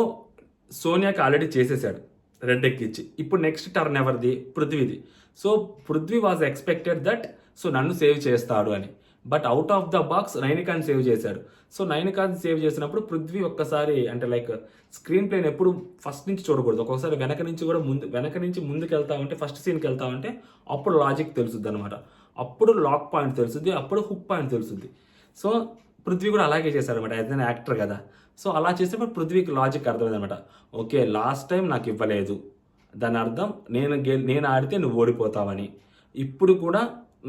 సోనియాకి ఆల్రెడీ చేసేసాడు రెడ్ ఎక్కిచ్చి, ఇప్పుడు నెక్స్ట్ టర్న్ ఎవరిది, పృథ్వీది. So Prithvi was expected that so నన్ను సేవ్ చేస్తాడు అని, but out of the box నైనికాని సేవ్ చేశాడు. సో నైనికాని సేవ్ చేసినప్పుడు పృథ్వీ ఒక్కసారి అంటే లైక్ స్క్రీన్ ప్లేని ఎప్పుడు ఫస్ట్ నుంచి చూడకూడదు, ఒక్కొక్కసారి వెనక నుంచి ముందుకు వెళ్తా ఉంటే, ఫస్ట్ సీన్కి వెళ్తా ఉంటే అప్పుడు లాజిక్ తెలుస్తుంది అనమాట, అప్పుడు లాక్ పాయింట్ తెలుస్తుంది, అప్పుడు హుక్ పాయింట్ తెలుస్తుంది. సో పృథ్వీ కూడా అలాగే చేశారనమాట, యాజ్ అన్ యాక్టర్ కదా. సో అలా చేసినప్పుడు పృథ్వీకి లాజిక్ అర్థమైంది అనమాట, ఓకే లాస్ట్ టైం నాకు ఇవ్వలేదు, దాని అర్థం నేను ఆడితే నువ్వు ఓడిపోతావని, ఇప్పుడు కూడా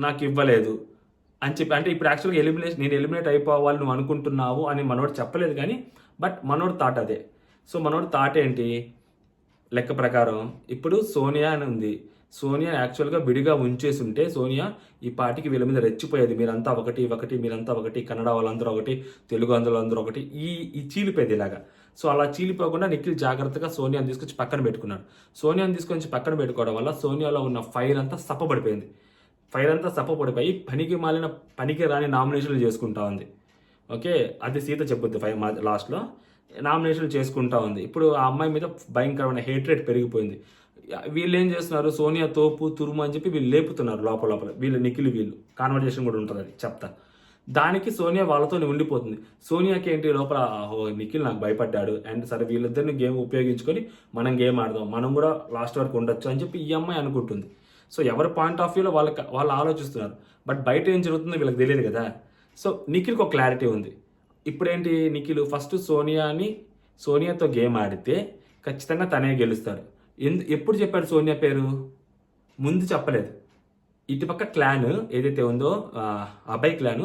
నాకు ఇవ్వలేదు అని చెప్పి, అంటే ఇప్పుడు యాక్చువల్గా నేను ఎలిమినేట్ అయిపోవాలి నువ్వు అనుకుంటున్నావు అని మనోడు చెప్పలేదు కానీ బట్ మనోడు థాట్ అదే. సో మనోడు థాట్ ఏంటి, లెక్క ప్రకారం ఇప్పుడు సోనియా అని ఉంది, సోనియా యాక్చువల్గా విడిగా ఉంచేసి ఉంటే సోనియా ఈ పాటికి వీళ్ళ మీద రెచ్చిపోయేది, మీరంతా ఒకటి ఒకటి మీరంతా ఒకటి, కన్నడ వాళ్ళందరూ ఒకటి, తెలుగు అందరూ ఒకటి, ఈ చీలిపోయేది ఇలాగా. సో అలా చీలిపోకుండా నిఖిల్ జాగ్రత్తగా సోనియాని తీసుకొచ్చి పక్కన పెట్టుకున్నాడు. సోనియాని తీసుకొచ్చి పక్కన పెట్టుకోవడం వల్ల సోనియాలో ఉన్న ఫైర్ అంతా సప్పబడిపోయింది. ఫైర్ అంతా సప్పబడిపోయి పనికి రాని నామినేషన్లు చేసుకుంటా ఉంది. ఓకే, అది సీత చెప్పుద్ది లాస్ట్లో నామినేషన్లు చేసుకుంటా ఉంది. ఇప్పుడు ఆ అమ్మాయి మీద భయంకరమైన హేట్రేట్ పెరిగిపోయింది. వీళ్ళు ఏం చేస్తున్నారు, సోనియా తోపు తురుము అని చెప్పి వీళ్ళు లేపుతున్నారు లోపల వీళ్ళు వీళ్ళు కాన్వర్జేషన్ కూడా ఉంటుంది, అది చెప్తా. దానికి సోనియా వాళ్ళతో ఉండిపోతుంది. సోనియాకి ఏంటి లోపల, నిఖిల్ నాకు భయపడ్డాడు అండ్ సరే వీళ్ళిద్దరిని గేమ్ ఉపయోగించుకొని మనం గేమ్ ఆడదాం, మనం కూడా లాస్ట్ వరకు ఉండొచ్చు అని చెప్పి ఈ అమ్మాయి అనుకుంటుంది. సో ఎవరి పాయింట్ ఆఫ్ వ్యూలో వాళ్ళు ఆలోచిస్తున్నారు. బట్ బయట ఏం జరుగుతుందో వీళ్ళకి తెలియదు కదా. సో నిఖిల్కి ఒక క్లారిటీ ఉంది. ఇప్పుడేంటి, నిఖిల్ ఫస్ట్ సోనియాతో గేమ్ ఆడితే ఖచ్చితంగా తనే గెలుస్తాడు. ఎప్పుడు చెప్పాడు సోనియా పేరు, ముందు చెప్పలేదు. ఇటుపక్క క్లాన్ ఏదైతే ఉందో అభయ్ క్లాన్,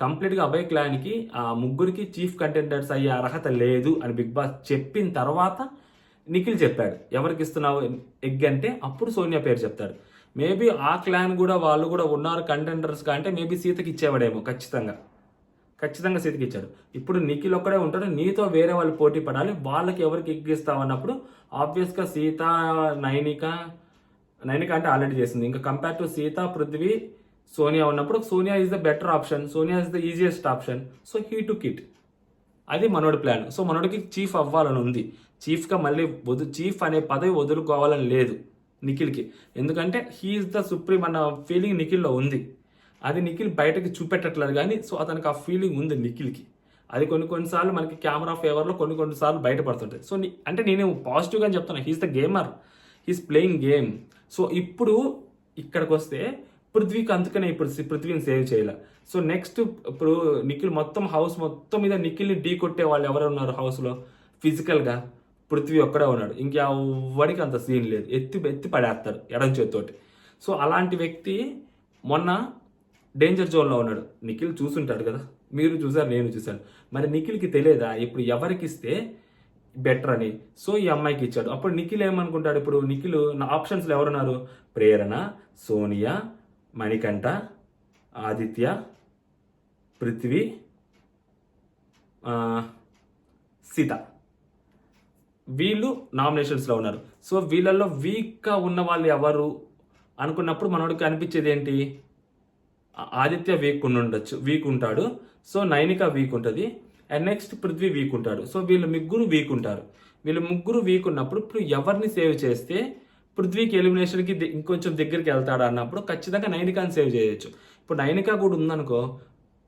కంప్లీట్గా అభయ్ క్లాన్కి ఆ ముగ్గురికి చీఫ్ కంటెండర్స్ అయ్యే అర్హత లేదు అని బిగ్ బాస్ చెప్పిన తర్వాత నిఖిల్ చెప్పాడు ఎవరికి ఇస్తున్నావు ఎగ్ అంటే, అప్పుడు సోనియా పేరు చెప్తాడు. మేబీ ఆ క్లాన్ కూడా వాళ్ళు కూడా ఉన్నారు కంటెండర్స్గా అంటే మేబీ సీతకి ఇచ్చేవాడేమో, ఖచ్చితంగా సీతకి ఇచ్చాడు. ఇప్పుడు నిఖిల్ ఒక్కడే ఉంటాడు, నీతో వేరే వాళ్ళు పోటీ పడాలి, వాళ్ళకి ఎవరికి ఎగ్గిస్తావు అన్నప్పుడు ఆబ్వియస్గా సీత, నైనిక అంటే ఆల్రెడీ చేసింది. ఇంకా కంపేర్ టు సీత, పృథ్వీ, సోనియా ఉన్నప్పుడు Sonia is the better option, Sonia is the easiest option. So he took it. అది మనోడి ప్లాన్. సో మనోడికి చీఫ్ అవ్వాలని ఉంది, చీఫ్గా మళ్ళీ చీఫ్ అనే పదవి వదులుకోవాలని లేదు నిఖిల్కి. ఎందుకంటే హీఈస్ ద సుప్రీం అన్న ఫీలింగ్ నిఖిల్లో ఉంది. అది నిఖిల్ బయటకి చూపెట్టట్లేదు కానీ సో అతనికి ఆ ఫీలింగ్ ఉంది నిఖిల్కి. అది కొన్నిసార్లు మనకి కెమెరా ఫేవర్లో కొన్నిసార్లు బయటపడుతుంటాయి. సో అంటే నేను పాజిటివ్గా చెప్తాను, he's the gamer, he's playing game. So ఇప్పుడు ఇక్కడికి వస్తే పృథ్వీకి అందుకనే ఇప్పుడు పృథ్వీని సేవ్ చేయాలి. సో నెక్స్ట్ ఇప్పుడు నిఖిల్ హౌస్ మొత్తం మీద నిఖిల్ని ఢీ కొట్టే వాళ్ళు ఎవరు ఉన్నారు హౌస్లో ఫిజికల్గా, పృథ్వీ ఒక్కడే ఉన్నాడు. ఇంకెవరికి అంత సీన్ లేదు, ఎత్తి పడేస్తాడు ఎడం చేతితోటి. సో అలాంటి వ్యక్తి మొన్న డేంజర్ జోన్లో ఉన్నాడు. నిఖిల్ చూసుంటాడు కదా, మీరు చూసారు, నేను చూశాను. మరి నిఖిల్కి తెలియదా ఇప్పుడు ఎవరికి ఇస్తే బెటర్ అని? సో ఈ అమ్మాయికి ఇచ్చాడు. అప్పుడు నిఖిల్ ఏమనుకుంటాడు, ఇప్పుడు నిఖిల్ నా ఆప్షన్స్లో ఎవరున్నారు, ప్రేరణ, సోనియా, మణికంఠ, ఆదిత్య, పృథ్వీ, సీత, వీళ్ళు నామినేషన్స్లో ఉన్నారు. సో వీళ్ళల్లో వీక్గా ఉన్న వాళ్ళు ఎవరు అనుకున్నప్పుడు మనోడికి అనిపించేది ఏంటి, ఆదిత్య వీక్ ఉంటాడు. సో నైనిక వీక్ ఉంటుంది అండ్ నెక్స్ట్ పృథ్వీ వీక్ ఉంటాడు. సో వీళ్ళు ముగ్గురు వీక్ ఉంటారు. వీళ్ళు ముగ్గురు వీక్ ఉన్నప్పుడు ఇప్పుడు ఎవరిని సేవ్ చేస్తే పృథ్వీకి ఎలిమినేషన్కి ఇంకొంచెం దగ్గరికి వెళ్తాడు అన్నప్పుడు ఖచ్చితంగా నైనికాని సేవ్ చేయొచ్చు. ఇప్పుడు నైనిక కూడా ఉందనుకో,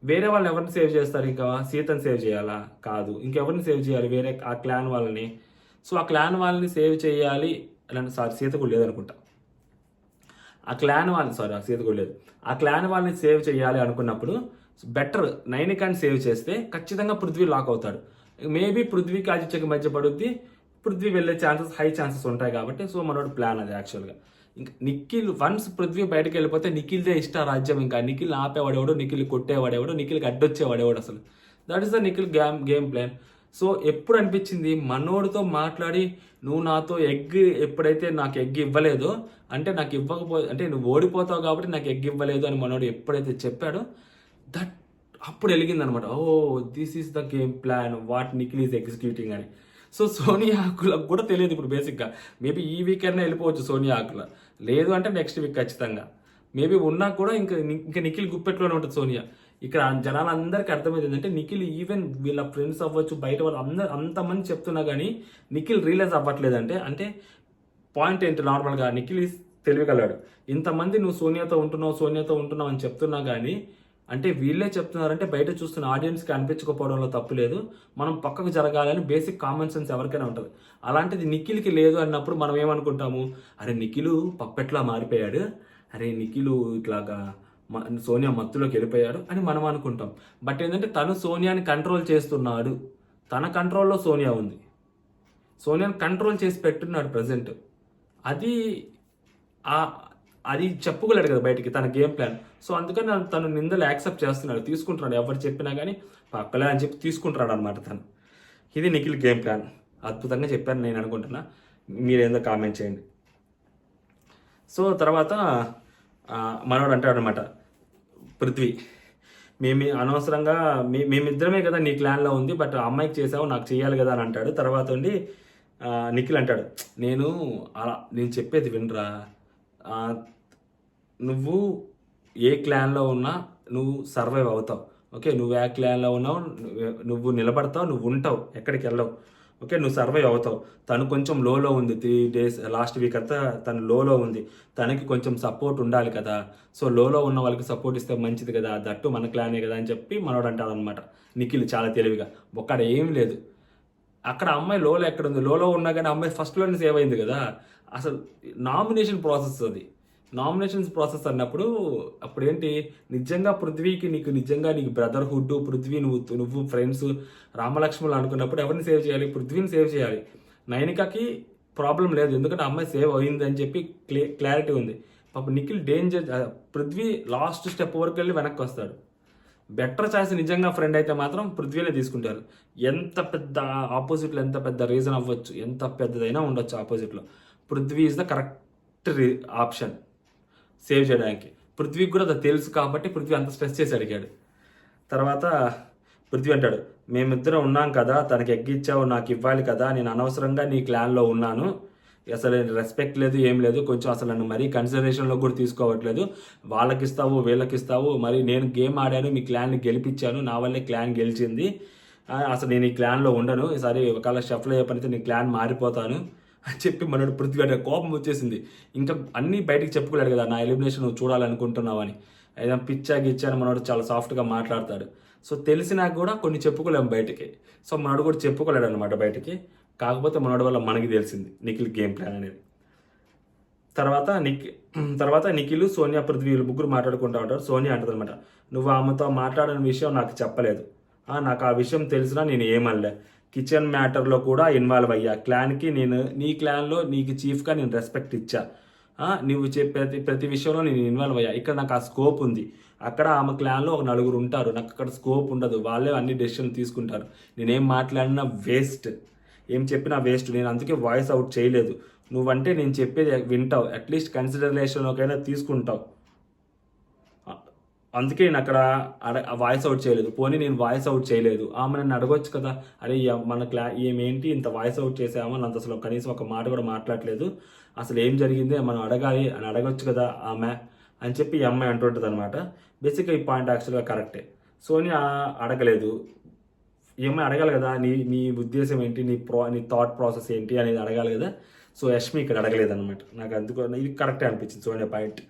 వేరే వాళ్ళు ఎవరిని సేవ్ చేస్తారు, ఇంకా సీతని సేవ్ చేయాలా, కాదు ఇంకెవరిని సేవ్ చేయాలి, వేరే ఆ క్లాన్ వాళ్ళని. సో ఆ క్లాన్ వాళ్ళని సేవ్ చేయాలి అలాంటి సీత కూడా లేదనుకుంటా, ఆ క్లాన్ వాళ్ళని సేవ్ చేయాలి అనుకున్నప్పుడు బెటర్ నైనికాని సేవ్ చేస్తే ఖచ్చితంగా పృథ్వీ లాక్ అవుతాడు. మేబీ పృథ్వీకి ఆదిత్యకి మధ్య పడుద్ది, పృథ్వీ వెళ్ళే హై ఛాన్సెస్ ఉంటాయి కాబట్టి. సో మనోడు ప్లాన్ అది యాక్చువల్గా. ఇంకా నిఖిల్ వన్స్ పృథ్వీ బయటకు వెళ్ళిపోతే నిఖిల్దే రాజ్యం. ఇంకా నిఖిల్ ఆపేవాడేవాడు, నిఖిల్ కొట్టేవాడేవాడు, నిఖిల్కి అడ్డొచ్చేవాడేవాడు. అసలు that is the Nikhil game plan. So ఎప్పుడు అనిపించింది, మనోడితో మాట్లాడి నువ్వు నాతో ఎప్పుడైతే నాకు ఎగ్ ఇవ్వలేదో, అంటే నాకు అంటే నువ్వు ఓడిపోతావు కాబట్టి నాకు ఎగ్ ఇవ్వలేదు అని మనోడు ఎప్పుడైతే చెప్పాడో అప్పుడు వెలిగిందనమాట. Oh this is the game plan what Nikhil is executing అని. సో సోనియా ఆకులకు కూడా తెలియదు ఇప్పుడు బేసిక్గా. మేబీ ఈ వీక్ అయినా వెళ్ళిపోవచ్చు సోనియా ఆకుల, లేదు అంటే నెక్స్ట్ వీక్ ఖచ్చితంగా. మేబీ ఉన్నా కూడా ఇంకా నిఖిల్ గుప్పెట్లోనే ఉంటుంది సోనియా. ఇక్కడ జనాలందరికీ అర్థమైంది ఏంటంటే నిఖిల్ ఈవెన్ వీళ్ళ ఫ్రెండ్స్ అవ్వచ్చు, బయట వాళ్ళు అంతమంది చెప్తున్నా కానీ నిఖిల్ రియలైజ్ అవ్వట్లేదంటే అంటే పాయింట్ ఏంటి, నార్మల్గా నిఖిల్ తెలియగలడు. ఇంతమంది నువ్వు సోనియాతో ఉంటున్నావు అని చెప్తున్నా కానీ అంటే వీళ్ళే చెప్తున్నారంటే బయట చూస్తున్న ఆడియన్స్కి అనిపించకపోవడంలో తప్పు లేదు, మనం పక్కకు జరగాలని బేసిక్ కామన్ సెన్స్ ఎవరికైనా ఉంటుంది. అలాంటిది నిఖిల్కి లేదు అన్నప్పుడు మనం ఏమనుకుంటాము, అరే నిఖిల్ పప్పెట్లా మారిపోయాడు, అరే నిఖిల్ ఇట్లాగా సోనియా మత్తులోకి వెళ్ళిపోయాడు అని మనం అనుకుంటాం. బట్ ఏంటంటే తను సోనియాని కంట్రోల్ చేస్తున్నాడు, తన కంట్రోల్లో సోనియా ఉంది, సోనియాని కంట్రోల్ చేసి పెట్టున్నాడు ప్రజెంట్. అది అది చెప్పుకోలేడు కదా బయటికి తన గేమ్ ప్లాన్. సో అందుకని తను నిందలు యాక్సెప్ట్ చేస్తున్నాడు, తీసుకుంటున్నాడు. ఎవరు చెప్పినా కానీ పక్కలే అని చెప్పి తీసుకుంటున్నాడు అనమాట తను. ఇది నిఖిల్ గేమ్ ప్లాన్. అద్భుతంగా చెప్పాను నేను అనుకుంటున్నా. మీరేందో కామెంట్ చేయండి. సో తర్వాత మనోడు అంటాడు అనమాట, పృథ్వీ అనవసరంగా మేమిద్దరమే కదా నీ క్లాన్లో ఉంది, బట్ అమ్మాయికి చేసావు, నాకు చేయాలి కదా అని అంటాడు. తర్వాత ఉండి నిఖిల్ అంటాడు, నేను చెప్పేది వినరా, నువ్వు ఏ క్లాన్లో ఉన్నా నువ్వు సర్వైవ్ అవుతావు. ఓకే, నువ్వు ఏ క్లాన్లో ఉన్నావు, నువ్వు నిలబడతావు, నువ్వు ఉంటావు, ఎక్కడికి వెళ్ళవు. ఓకే, నువ్వు సర్వైవ్ అవుతావు. తను కొంచెం లోలో ఉంది, 3 days లాస్ట్ వీక్ అంతా తను లోలో ఉంది. తనకి కొంచెం సపోర్ట్ ఉండాలి కదా. సో లోలో ఉన్న వాళ్ళకి సపోర్ట్ ఇస్తే మంచిది కదా, దట్టు మన క్లానే కదా అని చెప్పి మనోడు అంటాడు అనమాట. నిఖిల్ చాలా తెలివిగా, ఒక్కడ ఏం లేదు అక్కడ. అమ్మాయి లోలో ఎక్కడుంది, లోలో ఉన్నా కానీ అమ్మాయి ఫస్ట్లోనే సేవ్ అయింది కదా. అసలు నామినేషన్ ప్రాసెస్ అది. నామినేషన్స్ ప్రాసెస్ అన్నప్పుడు అప్పుడేంటి, నిజంగా పృథ్వీకి నీకు బ్రదర్హుడ్, పృథ్వీ నువ్వు ఫ్రెండ్స్, రామలక్ష్మణులు అనుకున్నప్పుడు ఎవరిని సేవ్ చేయాలి? పృథ్వీని సేవ్ చేయాలి. నైనికకి ప్రాబ్లం లేదు, ఎందుకంటే అమ్మాయి సేవ్ అయింది అని చెప్పి క్లారిటీ ఉంది. పాప Nikhil danger. Prithvi last step వరకు వెళ్ళి వెనక్కి వస్తాడు. బెటర్ చాయిస్ నిజంగా ఫ్రెండ్ అయితే మాత్రం పృథ్వీనే తీసుకుంటారు. ఎంత పెద్ద ఆపోజిట్లో ఎంత పెద్ద రీజన్ అవ్వచ్చు, ఎంత పెద్దదైనా ఉండొచ్చు ఆపోజిట్లో, Prithvi is the correct option save చేయడానికి. పృథ్వీకి కూడా అది తెలుసు కాబట్టి పృథ్వీ అంత స్ట్రెస్ చేసి అడిగాడు. తర్వాత పృథ్వీ అంటాడు, మేమిద్దరం ఉన్నాం కదా, తనకి ఎగ్గిచ్చావు, నాకు ఇవ్వాలి కదా, నేను అనవసరంగా నీ క్లాన్లో ఉన్నాను, అసలు రెస్పెక్ట్ లేదు, ఏం లేదు, కొంచెం అసలు నన్ను మరీ కన్సిడరేషన్లో కూడా తీసుకోవట్లేదు, వాళ్ళకి ఇస్తావు వీళ్ళకి ఇస్తావు, మరి నేను గేమ్ ఆడాను, మీ క్లాన్ని గెలిపించాను, నా వల్లే క్లాన్ గెలిచింది, అసలు నేను ఈ క్లాన్లో ఉండను, ఈసారి ఒకవేళ షఫ్లో అయ్యే పనితే నీ క్లాన్ మారిపోతాను అని చెప్పి మనోడు పృథ్వీ అంటే కోపం వచ్చేసింది. ఇంకా అన్నీ బయటికి చెప్పుకోలేడు కదా, నా ఎలిమినేషన్ నువ్వు చూడాలనుకుంటున్నావు అని. ఏదైనా గిచ్చాను మనోడు చాలా సాఫ్ట్గా మాట్లాడతాడు. సో తెలిసినా కూడా కొన్ని చెప్పుకోలేము బయటికి. సో మనోడు కూడా చెప్పుకోలేడు అనమాట బయటికి. కాకపోతే మనోడి వల్ల మనకి తెలిసింది నిఖిల్ గేమ్ ప్లాన్ అనేది. తర్వాత నిఖిల్, సోనియా, పృథ్వీ ముగ్గురు మాట్లాడుకుంటూ ఉంటారు. సోనియా అంటుంది అనమాట, నువ్వు ఆమెతో మాట్లాడిన విషయం నాకు చెప్పలేదు, నాకు ఆ విషయం తెలిసినా నేను ఏమనలే, కిచెన్ మ్యాటర్లో కూడా ఇన్వాల్వ్ అయ్యా, క్లాన్కి నీ క్లాన్లో నీకు చీఫ్గా నేను రెస్పెక్ట్ ఇచ్చా, నువ్వు చెప్పే ప్రతి విషయంలో నేను ఇన్వాల్వ్ అయ్యా, ఇక్కడ నాకు ఆ స్కోప్ ఉంది, అక్కడ ఆమె క్లాన్లో ఒక 4 ఉంటారు, నాకు అక్కడ స్కోప్ ఉండదు, వాళ్ళే అన్ని డెసిషన్లు తీసుకుంటారు, నేనేం మాట్లాడినా వేస్ట్, ఏం చెప్పినా వేస్ట్, నేను అందుకే వాయిస్ అవుట్ చేయలేదు, నువ్వంటే నేను చెప్పేది వింటావు, అట్లీస్ట్ కన్సిడరేషన్లోకైనా తీసుకుంటావు, అందుకే నేను అక్కడ వాయిస్ అవుట్ చేయలేదు. పోనీ నేను వాయిస్ అవుట్ చేయలేదు, ఆమె నన్ను అడగొచ్చు కదా, అరే మన ఏమేంటి ఇంత వాయిస్ అవుట్ చేసామని అంత అసలు కనీసం ఒక మాట కూడా మాట్లాడలేదు, అసలు ఏం జరిగింది మనం అడగాలి అని అడగొచ్చు కదా ఆమె అని చెప్పి ఈ అమ్మాయి అంటుంటుంది అనమాట. బేసిక్గా ఈ పాయింట్ యాక్చువల్గా కరెక్టే. సోనియా అడగలేదు, ఈ అమ్మాయి అడగాలి కదా, నీ ఉద్దేశం ఏంటి, నీ థాట్ ప్రాసెస్ ఏంటి అనేది అడగాలి కదా. సో యష్మి ఇక్కడ అడగలేదు అనమాట. నాకు అందుకు ఇది కరెక్టే అనిపించింది సోనియా పాయింట్.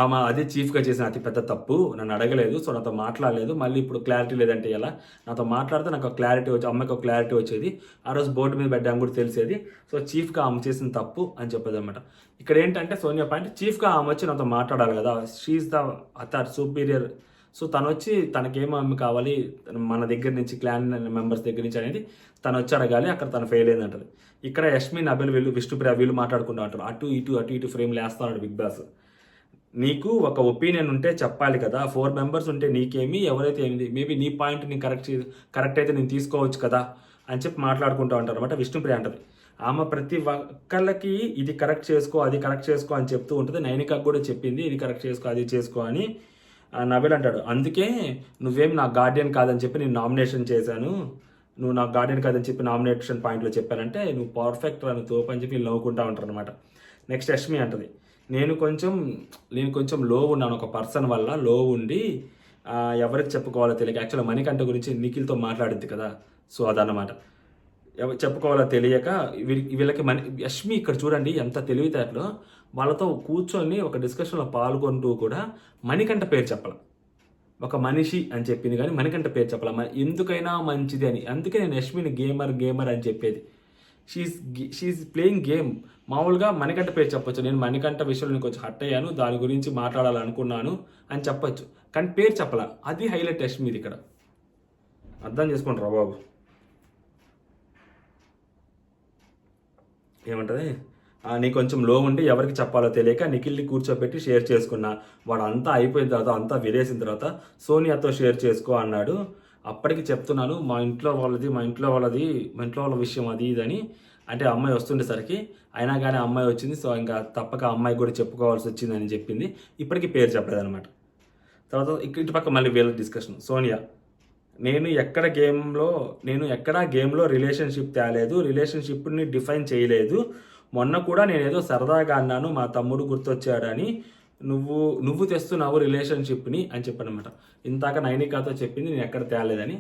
ఆమె అదే చీఫ్గా చేసిన అతిపెద్ద తప్పు, నన్ను అడగలేదు, సో నాతో మాట్లాడలేదు, మళ్ళీ ఇప్పుడు క్లారిటీ లేదంటే ఎలా, నాతో మాట్లాడితే నాకు క్లారిటీ వచ్చి అమ్మాయికి ఒక క్లారిటీ వచ్చేది, ఆ రోజు బోర్డు మీద పెట్టాము కూడా తెలిసేది. సో చీఫ్గా ఆమె చేసిన తప్పు అని చెప్పేది అనమాట. ఇక్కడ ఏంటంటే సోనియా పాయింట్, చీఫ్గా ఆమె వచ్చి నాతో మాట్లాడాలి కదా, she is the authority superior, so తను వచ్చి తనకేమో ఆమె కావాలి మన దగ్గర నుంచి, క్లాన్ మెంబర్స్ దగ్గర నుంచి అనేది తను వచ్చి అడగాలి, అక్కడ తను ఫెయిల్ అయిందంటది. ఇక్కడ యష్మి, నబిల్ విష్ణుప్రియ వీళ్ళు మాట్లాడుకుంటూ ఉంటారు, అటు ఇటు ఫ్రేమ్లు వేస్తాడు బిగ్ బాస్. నీకు ఒక ఒపీనియన్ ఉంటే చెప్పాలి కదా, 4 members ఉంటే నీకేమి, ఎవరైతే ఏమిది, మేబీ నీ పాయింట్ నీ కరెక్ట్ అయితే నేను తీసుకోవచ్చు కదా అని చెప్పి మాట్లాడుకుంటూ ఉంటారు అనమాట. విష్ణుప్రియ అంటది, ఆమె ప్రతి ఒక్కళ్ళకి ఇది కరెక్ట్ చేసుకో, అది కరెక్ట్ చేసుకో అని చెప్తూ ఉంటుంది. నైనికాకు కూడా చెప్పింది, ఇది కరెక్ట్ చేసుకో, అది చేసుకో అని. నబిల్ అంటాడు, అందుకే నువ్వేం నా గార్డియన్ కాదని చెప్పి నేను నామినేషన్ చేశాను, నువ్వు నా గార్డియన్ కాదని చెప్పి నామినేషన్ పాయింట్లో చెప్పానంటే నువ్వు పర్ఫెక్ట్ అని తోపు అని చెప్పి నవ్వుకుంటూ ఉంటారు అనమాట. నెక్స్ట్ యష్మి అంటది, నేను కొంచెం లో ఉన్నాను, ఒక పర్సన్ వల్ల లో ఉండి ఎవరికి చెప్పుకోవాలో తెలియక, యాక్చువల్గా మణికంఠ గురించి నిఖిల్తో మాట్లాడింది కదా, సో అదన్నమాట, చెప్పుకోవాలో తెలియక వీళ్ళకి యష్మి ఇక్కడ చూడండి ఎంత తెలివితేటలో, వాళ్ళతో కూర్చొని ఒక డిస్కషన్లో పాల్గొంటూ కూడా మణికంఠ పేరు చెప్పాల, ఒక మనిషి అని చెప్పింది కానీ మణికంఠ పేరు చెప్పాల, ఎందుకైనా మంచిది అని. అందుకే నేను యష్మిని గేమర్ అని చెప్పేది. She is playing game. మామూలుగా మణికంఠ పేరు చెప్పొచ్చు, నేను మణికంఠ విషయంలో నేను కొంచెం హట్ అయ్యాను, దాని గురించి మాట్లాడాలనుకున్నాను అని చెప్పొచ్చు, కానీ పేరు చెప్పాల, అది హైలైట్ యష్మిది ఇక్కడ. అర్థం చేసుకుంటారా బాబు. ఏమంటది, నీ కొంచెం లో ఉండి ఎవరికి చెప్పాలో తెలియక నిఖిల్ని కూర్చోబెట్టి షేర్ చేసుకున్నా, వాడు అంతా అయిపోయిన తర్వాత అంతా విరేసిన తర్వాత సోనియాతో షేర్ చేసుకో అన్నాడు. అప్పటికి చెప్తున్నాను మా ఇంట్లో వాళ్ళది మా ఇంట్లో వాళ్ళ విషయం అది ఇదని. అంటే అమ్మాయి వస్తుండేసరికి అయినా కానీ అమ్మాయి వచ్చింది. సో ఇంకా తప్పక అమ్మాయి కూడా చెప్పుకోవాల్సి వచ్చిందని చెప్పింది. ఇప్పటికీ పేరు చెప్పలేదు అనమాట. తర్వాత ఇటుపక్క మళ్ళీ వీళ్ళ డిస్కషన్. సోనియా, నేను ఎక్కడా గేమ్లో రిలేషన్షిప్ తేలేదు, రిలేషన్షిప్ని డిఫైన్ చేయలేదు. మొన్న కూడా నేను ఏదో సరదాగా అన్నాను మా తమ్ముడు గుర్తొచ్చాడని, నువ్వు తెస్తున్నావు రిలేషన్షిప్ని అని చెప్పానమాట. ఇంతాక నైనికాతో చెప్పింది నేను ఎక్కడ తేలేదని.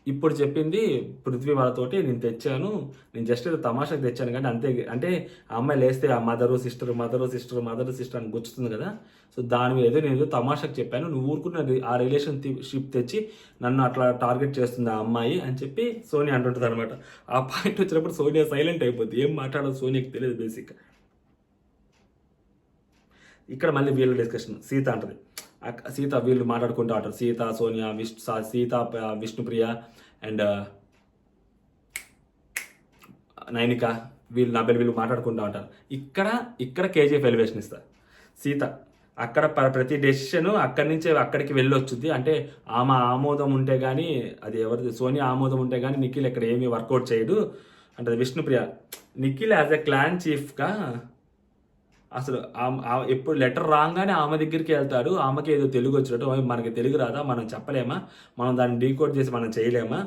ఇప్పుడు చెప్పింది పృథ్వీ వాళ్ళతోటి నేను తెచ్చాను, నేను జస్ట్ తమాషాకి తెచ్చాను కానీ అంతే. అంటే ఆ అమ్మాయి లేస్తే ఆ మదరు సిస్టర్ అని గుచ్చుతుంది కదా. సో దాని మీద నేను ఏదో తమాషాకి చెప్పాను, నువ్వు ఊరుకున్న ఆ రిలేషన్షిప్ తెచ్చి నన్ను అట్లా టార్గెట్ చేస్తుంది ఆ అమ్మాయి అని చెప్పి సోనియా అంటుంటుంది అనమాట. ఆ పాయింట్ వచ్చినప్పుడు సోనియా సైలెంట్ అయిపోద్ది, ఏం మాట్లాడదు సోనియాకి తెలియదు బేసిక్. ఇక్కడ మళ్ళీ వీళ్ళ డిస్కషన్. సీత అంటది, సీత వీళ్ళు మాట్లాడుకుంటూ ఉంటారు, సీత సోనియా విష్ణుప్రియ అండ్ నైనిక వీళ్ళు మాట్లాడుకుంటూ ఉంటారు. ఇక్కడ కేజీఎఫ్ ఎలివేషన్ ఇస్తారు. సీత అక్కడ ప్రతి డెసిషన్ అక్కడి నుంచే అక్కడికి వెళ్ళొచ్చుద్ది. అంటే ఆమె ఆమోదం ఉంటే కానీ, అది ఎవరిది సోనియా ఆమోదం ఉంటే కానీ నిఖిల్ ఇక్కడ ఏమీ వర్కౌట్ చేయడు అంటే Vishnupriya. Nikhil as a clan చీఫ్గా అసలు ఎప్పుడు లెటర్ రాగానే ఆమె దగ్గరికి వెళ్తాడు. ఆమెకి ఏదో తెలుగు వచ్చినట్టు, మనకి తెలుగు రాదా, మనం చెప్పలేమా, మనం దాన్ని డీకోడ్ చేసి మనం చేయలేమా,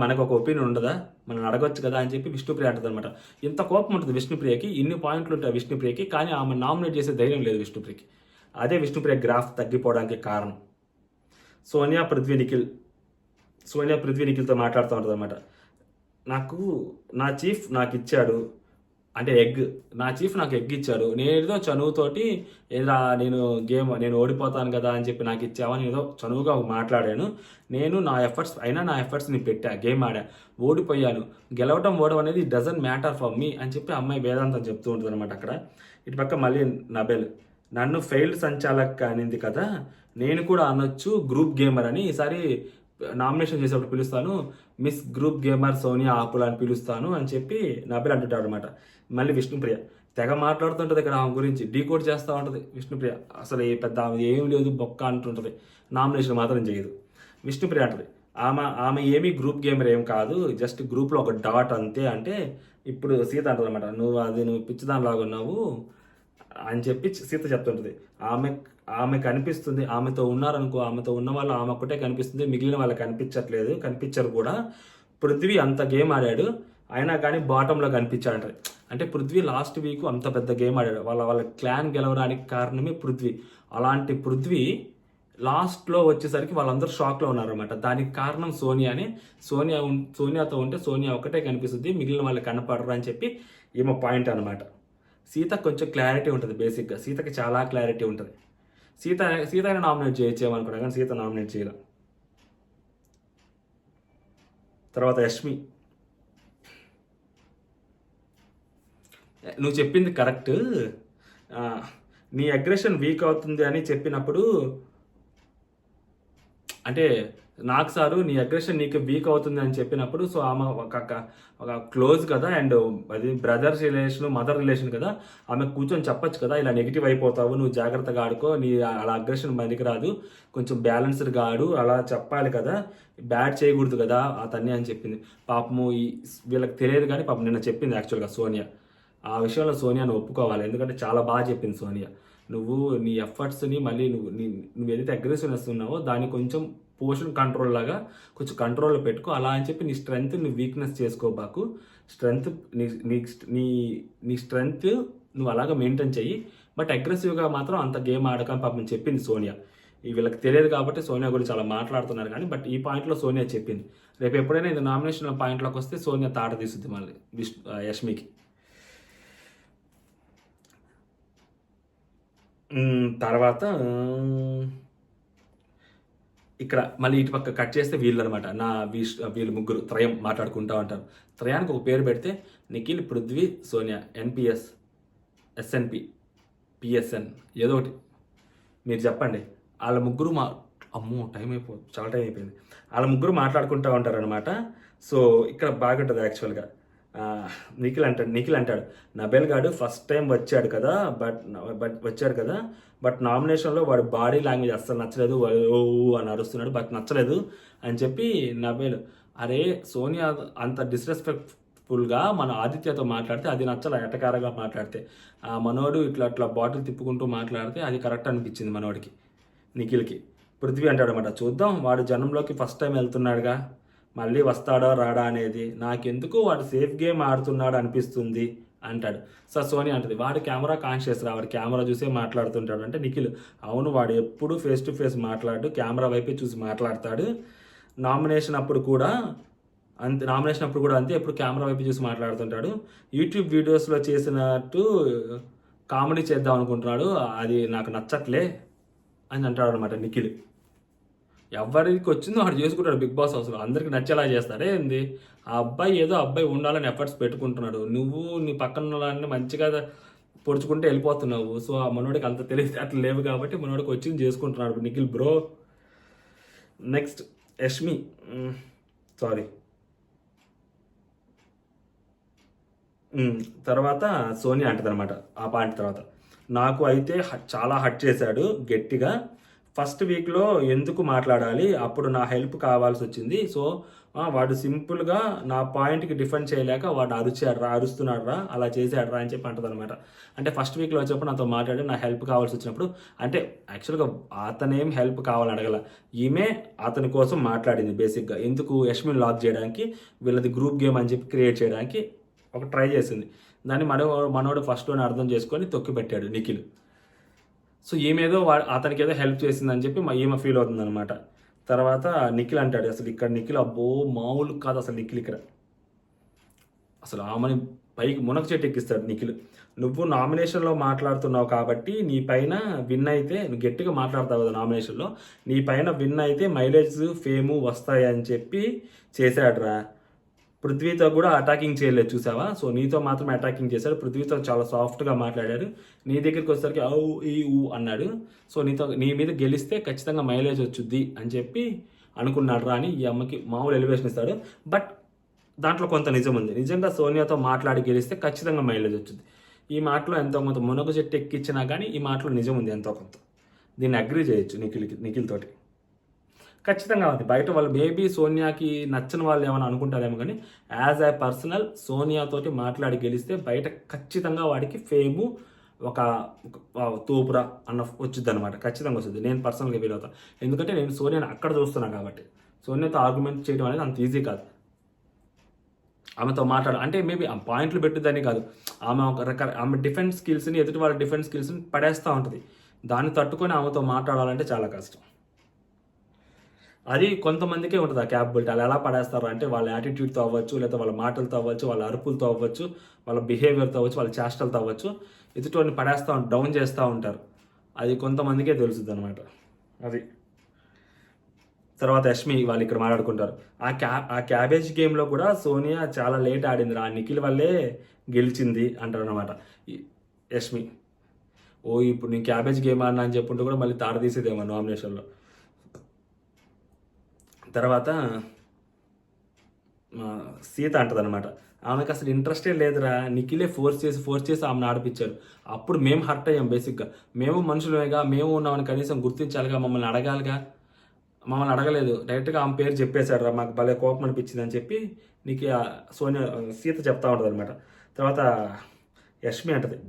మనకు ఒక ఒపీనియన్ ఉండదా, మనం అడగొచ్చు కదా అని చెప్పి విష్ణుప్రియ అంటుంది అనమాట. ఇంత కోపం ఉంటుంది విష్ణుప్రియకి, ఇన్ని పాయింట్లు ఉంటాయి విష్ణుప్రియకి, కానీ ఆమె నామినేట్ చేసే ధైర్యం లేదు విష్ణుప్రియకి. అదే విష్ణుప్రియ గ్రాఫ్ తగ్గిపోవడానికి కారణం. సోనియా పృథ్వీ నిఖిల్తో మాట్లాడుతూ ఉంటుంది అనమాట. నా చీఫ్ నాకు ఇచ్చాడు అంటే నా చీఫ్ నాకు ఎగ్ ఇచ్చాడు, నేను ఏదో చనువుతోటి ఏదో నేను ఓడిపోతాను కదా అని చెప్పి నాకు ఇచ్చావని ఏదో చనువుగా మాట్లాడాను. నా ఎఫర్ట్స్ని పెట్టా, గేమ్ ఆడా, ఓడిపోయాను. గెలవటం ఓడడం అనేది డజంట్ మ్యాటర్ ఫర్ మీ అని చెప్పి అమ్మాయి వేదాంతం చెప్తూ ఉంటుంది అనమాట అక్కడ. ఇటుపక్క మళ్ళీ నబెల్, నన్ను ఫెయిల్డ్ సంచాలక్ అనింది కదా, నేను కూడా అనొచ్చు గ్రూప్ గేమర్ అని. ఈసారి నామినేషన్ చేసేటప్పుడు పిలుస్తాను, మిస్ గ్రూప్ గేమర్ సోనియా ఆకుల అని పిలుస్తాను అని చెప్పి నబెల్ అంటుంటాడు అనమాట. మళ్ళీ విష్ణుప్రియ తెగ మాట్లాడుతుంటుంది ఇక్కడ ఆమె గురించి, డీకోడ్ చేస్తూ ఉంటుంది విష్ణుప్రియ. అసలు పెద్ద ఆమె ఏం లేదు బొక్క అంటుంటుంది, నామినేషన్ మాత్రం చేయదు. విష్ణుప్రియ అంటది, ఆమె ఏమీ గ్రూప్ గేమర్ ఏం కాదు, జస్ట్ గ్రూప్లో ఒక డాట్ అంతే. అంటే ఇప్పుడు సీత అంటుంది అనమాట, నువ్వు పిచ్చిదానిలాగా ఉన్నావు అని చెప్పి సీత చెప్తుంటుంది. ఆమె కనిపిస్తుంది, ఆమెతో ఉన్నారనుకో, ఆమెతో ఉన్న వాళ్ళు ఆమె ఒక్కటే కనిపిస్తుంది, మిగిలిన వాళ్ళకి కనిపించరు కూడా. పృథ్వీ అంత గేమ్ ఆడాడు అయినా కానీ బాటంలో కనిపించాడంట. అంటే పృథ్వీ లాస్ట్ వీక్ అంత పెద్ద గేమ్ ఆడాడు, వాళ్ళ క్లాన్ గెలవడానికి కారణమే పృథ్వీ. అలాంటి పృథ్వీ లాస్ట్లో వచ్చేసరికి వాళ్ళందరూ షాక్లో ఉన్నారనమాట. దానికి కారణం సోనియానే. సోనియాతో ఉంటే సోనియా ఒకటే కనిపిస్తుంది, మిగిలిన వాళ్ళు కనపడరు అని చెప్పి ఈమె పాయింట్ అనమాట. సీతకు కొంచెం క్లారిటీ ఉంటుంది, బేసిక్గా సీతకి చాలా క్లారిటీ ఉంటుంది. సీతని నామినేట్ చేయొచ్చేమనుకున్నా కానీ సీత నామినేట్ చేయలే. తర్వాత యష్మి, నువ్వు చెప్పింది కరెక్ట్, నీ అగ్రెషన్ వీక్ అవుతుంది అని చెప్పినప్పుడు, అంటే నాకు సారు నీ అగ్రెషన్ నీకు వీక్ అవుతుంది అని చెప్పినప్పుడు, సో ఆమె ఒక క్లోజ్ కదా, అండ్ అది బ్రదర్స్ రిలేషన్ మదర్ రిలేషన్ కదా, ఆమె కూర్చొని చెప్పొచ్చు కదా, ఇలా నెగిటివ్ అయిపోతావు, నువ్వు జాగ్రత్తగా ఆడుకో, నీ అలా అగ్రెషన్ పనికి రాదు, కొంచెం బ్యాలెన్స్డ్గా ఆడు, అలా చెప్పాలి కదా, బ్యాడ్ చేయకూడదు కదా అతన్ని అని చెప్పింది. పాపము వీళ్ళకి తెలియదు కానీ పాపం నిన్న చెప్పింది యాక్చువల్గా సోనియా. ఆ విషయంలో సోనియాను ఒప్పుకోవాలి, ఎందుకంటే చాలా బాగా చెప్పింది సోనియా. నువ్వు నీ ఎఫర్ట్స్ని మళ్ళీ నువ్వు ఏదైతే అగ్రెసివ్నెస్ ఉన్నావో దాన్ని కొంచెం పోర్షన్ కంట్రోల్ లాగా కొంచెం కంట్రోల్లో పెట్టుకో, అలా అని చెప్పి నీ స్ట్రెంగ్త్ నీ వీక్నెస్ చేసుకోబాకు. స్ట్రెంగ్త్ నీ స్ట్రెంగ్త్ నువ్వు అలాగా మెయింటైన్ చెయ్యి, బట్ అగ్రెసివ్గా మాత్రం అంత గేమ్ ఆడకని పాపం చెప్పింది సోనియా. వీళ్ళకి తెలియదు కాబట్టి సోనియా గురించి అలా మాట్లాడుతున్నారు కానీ, బట్ ఈ పాయింట్లో సోనియా చెప్పింది. రేపు ఎప్పుడైనా ఇది నామినేషన్ పాయింట్లోకి వస్తే సోనియా తాట తీస్తుంది మళ్ళీ యష్మికి. తర్వాత ఇక్కడ మళ్ళీ ఇటుపక్క కట్ చేస్తే వీళ్ళు అనమాట, వీళ్ళు ముగ్గురు త్రయం మాట్లాడుకుంటూ ఉంటారు. త్రయానికి ఒక పేరు పెడితే Nikhil, Prithvi, Sonia, NPS, SNP, PSN ఏదో ఒకటి మీరు చెప్పండి. వాళ్ళ ముగ్గురు అమ్మో చాలా టైం అయిపోయింది. వాళ్ళ ముగ్గురు మాట్లాడుకుంటూ ఉంటారనమాట. సో ఇక్కడ బాగుంటుంది యాక్చువల్గా. ఆ, నిఖిల్ అంటాడు నబేల్ గాడు ఫస్ట్ టైం వచ్చాడు కదా, వచ్చాడు కదా, బట్ నామినేషన్లో వాడి బాడీ లాంగ్వేజ్ అస్సలు నచ్చలేదు, వాడు ఓ ఊ అని అరుస్తున్నాడు, బట్ నచ్చలేదు అని చెప్పి నబేల్, అరే సోనియా అంత డిస్రెస్పెక్ట్ఫుల్గా మన ఆదిత్యతో మాట్లాడితే అది నచ్చల, ఎటకారంగా మాట్లాడితే, ఆ మనోడు ఇట్లా అట్లా బాటిల్ తిప్పుకుంటూ మాట్లాడితే అది కరెక్ట్ అనిపించింది మనోడికి, నిఖిల్కి. పృథ్వీ అంటాడు అనమాట, చూద్దాం వాడు జనంలోకి ఫస్ట్ టైం వెళ్తున్నాడుగా, మళ్ళీ వస్తాడో రాడా అనేది, నాకెందుకు వాడు సేఫ్ గేమ్ ఆడుతున్నాడు అనిపిస్తుంది అంటాడు. సార్ సోనియా అంటది, వాడు కెమెరా కాన్షియస్ రా, వాడు కెమెరా చూసే మాట్లాడుతుంటాడు అంటే నిఖిల్, అవును వాడు ఎప్పుడు ఫేస్ టు ఫేస్ మాట్లాడు, కెమెరా వైపే చూసి మాట్లాడతాడు, నామినేషన్ అప్పుడు కూడా అంతే ఎప్పుడు కెమెరా వైపు చూసి మాట్లాడుతుంటాడు, యూట్యూబ్ వీడియోస్లో చేసినట్టు కామెడీ చేద్దాం అనుకుంటున్నాడు, అది నాకు నచ్చట్లే అని అంటాడు అనమాట నిఖిల్. ఎవరికి వచ్చిందో వాడు చేసుకుంటాడు బిగ్ బాస్ హౌస్లో, అందరికి నచ్చేలా చేస్తాడే ఏంది, ఆ అబ్బాయి ఏదో అబ్బాయి ఉండాలని ఎఫర్ట్స్ పెట్టుకుంటున్నాడు, నువ్వు నీ పక్కన వాళ్ళని మంచిగా పొడుచుకుంటే వెళ్ళిపోతున్నావు, సో ఆ మనోడికి అంత తెలిసి అట్లా లేవు కాబట్టి మనోడికి వచ్చింది చేసుకుంటున్నాడు Nikhil bro. Next Yashmi, sorry తర్వాత సోనియా అంటది అనమాట ఆ పాయింట్ తర్వాత, నాకు అయితే చాలా హట్ చేశాడు గట్టిగా, ఫస్ట్ వీక్లో ఎందుకు మాట్లాడాలి, అప్పుడు నా హెల్ప్ కావాల్సి వచ్చింది, సో వాడు సింపుల్గా నా పాయింట్కి డిఫెండ్ చేయలేక వాడు అరుస్తున్నాడు రా, అలా చేశాడు రా అని చెప్పి అంటది అనమాట. అంటే ఫస్ట్ వీక్లో వచ్చినప్పుడు నాతో మాట్లాడి నా హెల్ప్ కావాల్సి వచ్చినప్పుడు, అంటే యాక్చువల్గా అతనేం హెల్ప్ కావాలని అడగల, ఈమె అతని కోసం మాట్లాడింది బేసిక్గా, ఎందుకు యష్మిని లాక్ చేయడానికి, వీళ్ళది గ్రూప్ గేమ్ అని చెప్పి క్రియేట్ చేయడానికి ఒక ట్రై చేసింది, దాన్ని మనోడు ఫస్ట్లోనే అర్థం చేసుకొని తొక్కి పెట్టాడు నిఖిల్. సో ఈమెదో అతనికి ఏదో హెల్ప్ చేసిందని చెప్పి ఈమె ఫీల్ అవుతుంది అనమాట. తర్వాత నిఖిల్ అంటాడు, అసలు ఇక్కడ నిఖిల్ అబ్బో మామూలు కాదు అసలు నిఖిల్, ఇక్కడ అసలు ఆమెని పైకి మునగ చెట్టు ఎక్కిస్తాడు నిఖిల్, నువ్వు నామినేషన్లో మాట్లాడుతున్నావు కాబట్టి నీ పైన విన్ అయితే, నువ్వు గట్టిగా మాట్లాడతావు కదా నామినేషన్లో, నీ పైన విన్ అయితే మైలేజ్ ఫేము వస్తాయి అని చెప్పి చేశాడురా, పృథ్వీతో కూడా అటాకింగ్ చేయలేదు చూసావా, సో నీతో మాత్రమే అటాకింగ్ చేశాడు, పృథ్వీతో చాలా సాఫ్ట్గా మాట్లాడాడు, నీ దగ్గరికి వచ్చేసరికి ఔ ఈ ఊ అన్నాడు, సో నీ మీద గెలిస్తే ఖచ్చితంగా మైలేజ్ వచ్చుద్ది అని చెప్పి అనుకున్నాడు రా అని ఈ అమ్మకి మామూలు ఎలివేషన్ ఇస్తాడు. బట్ దాంట్లో కొంత నిజం ఉంది, నిజంగా సోనియాతో మాట్లాడి గెలిస్తే ఖచ్చితంగా మైలేజ్ వచ్చింది, ఈ మాటలో ఎంతో కొంత మునగ చెట్టు ఎక్కిచ్చినా కానీ ఈ మాటలో నిజం ఉంది ఎంతో కొంత, దీన్ని అగ్రీ చేయొచ్చు నిఖిల్ తోటి ఖచ్చితంగా ఉంది. బయట వాళ్ళు మేబీ సోనియాకి నచ్చని వాళ్ళు ఏమైనా అనుకుంటారేమో, కానీ యాజ్ ఏ పర్సనల్ సోనియాతోటి మాట్లాడి గెలిస్తే బయట ఖచ్చితంగా వాడికి ఫేము ఒక తోపురా అన్న వచ్చింది అనమాట, ఖచ్చితంగా వస్తుంది, నేను పర్సనల్గా ఫీల్ అవుతాను, ఎందుకంటే నేను సోనియాని అక్కడ చూస్తున్నాను కాబట్టి, సోనియాతో ఆర్గ్యుమెంట్ చేయడం అనేది అంత ఈజీ కాదు, ఆమెతో అంటే మేబీ ఆ పాయింట్లు పెట్టుదని కాదు, ఆమె డిఫెన్స్ స్కిల్స్ని ఎదుటి వాళ్ళ డిఫెన్స్ స్కిల్స్ని పడేస్తూ ఉంటుంది, దాన్ని తట్టుకొని ఆమెతో మాట్లాడాలంటే చాలా కష్టం, అది కొంతమందికే ఉంటుంది ఆ క్యాపబిలిటీ, అలా ఎలా పడేస్తారు అంటే వాళ్ళ యాటిట్యూడ్తో అవ్వచ్చు, లేదా వాళ్ళ మాటలతో అవ్వచ్చు, వాళ్ళ అరుపులతో అవ్వచ్చు, వాళ్ళ బిహేవియర్తో అవ్వచ్చు, వాళ్ళ చేష్టలతో అవ్వచ్చు, ఎదుటివాడిని పడేస్తూ డౌన్ చేస్తూ ఉంటారు, అది కొంతమందికే తెలుస్తుంది అనమాట. అది తర్వాత యష్మి వాళ్ళు ఇక్కడ మాట్లాడుకుంటారు, ఆ క్యాబేజ్ గేమ్లో కూడా సోనియా చాలా లేట్ ఆడింది, ఆ నిఖిల్ వల్లే గెలిచింది అంటారు అనమాట యష్మి. ఇప్పుడు నేను క్యాబేజ్ గేమ్ ఆడినా అని చెప్పుంటే కూడా మళ్ళీ తాడ తీసేదేమో నామినేషన్లో. తర్వాత సీత అంటది అనమాట, ఆమెకు అసలు ఇంట్రెస్టే లేదురా, నిఖిలే ఫోర్స్ చేసి ఆమెను ఆడిపించారు, అప్పుడు మేము హర్ట్ అయ్యాం, బేసిక్గా మేము మనుషులమేగా, మేము ఉన్నామని కనీసం గుర్తించాలిగా, మమ్మల్ని అడగాలిగా, మమ్మల్ని అడగలేదు, డైరెక్ట్గా ఆమె పేరు చెప్పేశాడు రా, మాకు భలే కోపం అనిపించింది అని చెప్పి సీత చెప్తా ఉంటుంది అనమాట. తర్వాత యష్మి అంటది,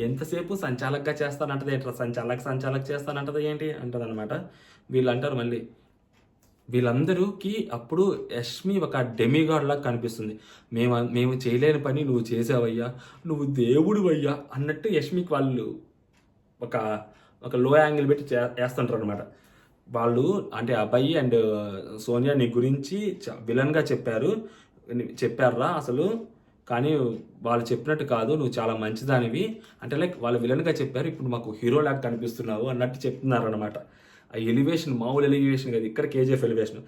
ఎంతసేపు సంచాలకగా చేస్తానంటది ఏంట్రా, సంచాలక్ చేస్తానంటది ఏంటి అంటది అనమాట. వీళ్ళు అంటారు మళ్ళీ, వీళ్ళందరికీ అప్పుడు యష్మి ఒక డెమిగాడ్ లాగా కనిపిస్తుంది, మేము చేయలేని పని నువ్వు చేసావయ్యా, నువ్వు దేవుడివయ్యా అన్నట్టు యష్మికి వాళ్ళు ఒక లో యాంగిల్ పెట్టి వేస్తుంటారు అనమాట. వాళ్ళు అంటే అబ్బాయి అండ్ సోనియా నీ గురించి విలన్గా చెప్పారా అసలు, కానీ వాళ్ళు చెప్పినట్టు కాదు, నువ్వు చాలా మంచిదానివి అంటే, లైక్ వాళ్ళు విలన్గా చెప్పారు, ఇప్పుడు మాకు హీరో లాగా కనిపిస్తున్నావు అన్నట్టు చెప్తున్నారు అనమాట. ఆ ఎలివేషన్ మామూలు ఎలివేషన్ కదా, ఇక్కడ కేజీఎఫ్ ఎలివేషన్,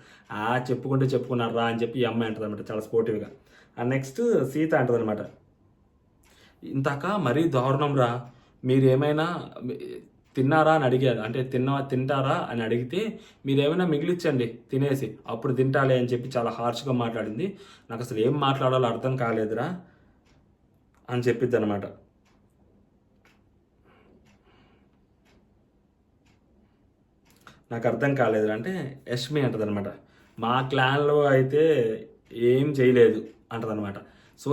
చెప్పుకున్నారా అని చెప్పి ఈ అమ్మాయి అంటుంది అనమాట చాలా స్పోర్టివ్గా. నెక్స్ట్ సీత అంటుంది అనమాట, ఇంతాక మరీ దారుణం రా, మీరు ఏమైనా తిన్నారా అని అడిగారు, అంటే తింటారా అని అడిగితే మీరు ఏమైనా మిగిలిచ్చండి తినేసి అప్పుడు తింటాలే అని చెప్పి చాలా హార్ష్గా మాట్లాడింది. నాకు అసలు ఏం మాట్లాడాలో అర్థం కాలేదురా అని చెప్పిద్ది అనమాట. నాకు అర్థం కాలేదు అంటే యష్మి అంటది అనమాట, మా క్లాన్లో అయితే ఏం చేయలేదు అంటదనమాట. సో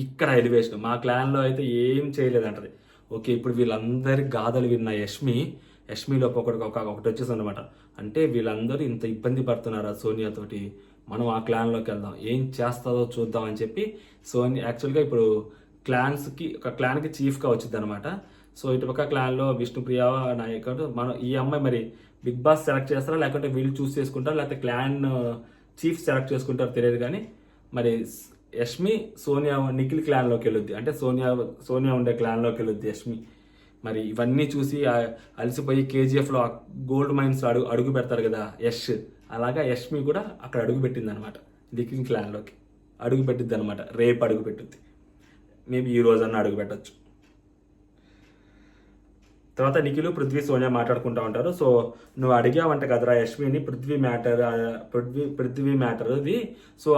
ఇక్కడ ఎలివేషన్, మా క్లాన్లో అయితే ఏం చేయలేదు అంటది. ఓకే, ఇప్పుడు వీళ్ళందరి గాథలు విన్న యష్మిలో ఒకటి వచ్చేసి అనమాట, అంటే వీళ్ళందరూ ఇంత ఇబ్బంది పడుతున్నారా సోనియాతోటి, మనం ఆ క్లాన్లోకి వెళ్దాం, ఏం చేస్తుందో చూద్దాం అని చెప్పి సోనియా యాక్చువల్గా ఇప్పుడు ఒక క్లాన్కి చీఫ్గా వచ్చింది అనమాట. సో ఇటుపక్క క్లాన్లో విష్ణుప్రియ నాయకుడు, మనం ఈ అమ్మాయి మరి బిగ్ బాస్ సెలెక్ట్ చేస్తారా లేకుంటే వీళ్ళు చూస్ చేసుకుంటారా లేకపోతే క్లాన్ చీఫ్ సెలెక్ట్ చేసుకుంటారో తెలియదు, కానీ మరి యష్మి నిఖిల్ క్లాన్లోకి వెళ్ళొద్ది, అంటే సోనియా ఉండే క్లాన్లోకి వెళ్ళొద్ది యష్మి. మరి ఇవన్నీ చూసి అలసిపోయి కేజీఎఫ్లో గోల్డ్ మైన్స్ అడుగు పెడతారు కదా యష్, అలాగా యష్మి కూడా అక్కడ అడుగు పెట్టింది అనమాట, నిఖిల్ క్లాన్లోకి అడుగు పెట్టిద్ది అనమాట. రేపు అడుగు పెట్టుద్ది, మేబీ ఈ రోజన్నా అడుగు పెట్టచ్చు. తర్వాత నిఖిల్ పృథ్వీ సోనియా మాట్లాడుకుంటూ ఉంటారు. సో నువ్వు అడిగావంట కదరా యష్మిని పృథ్వీ మ్యాటర్ అది, సో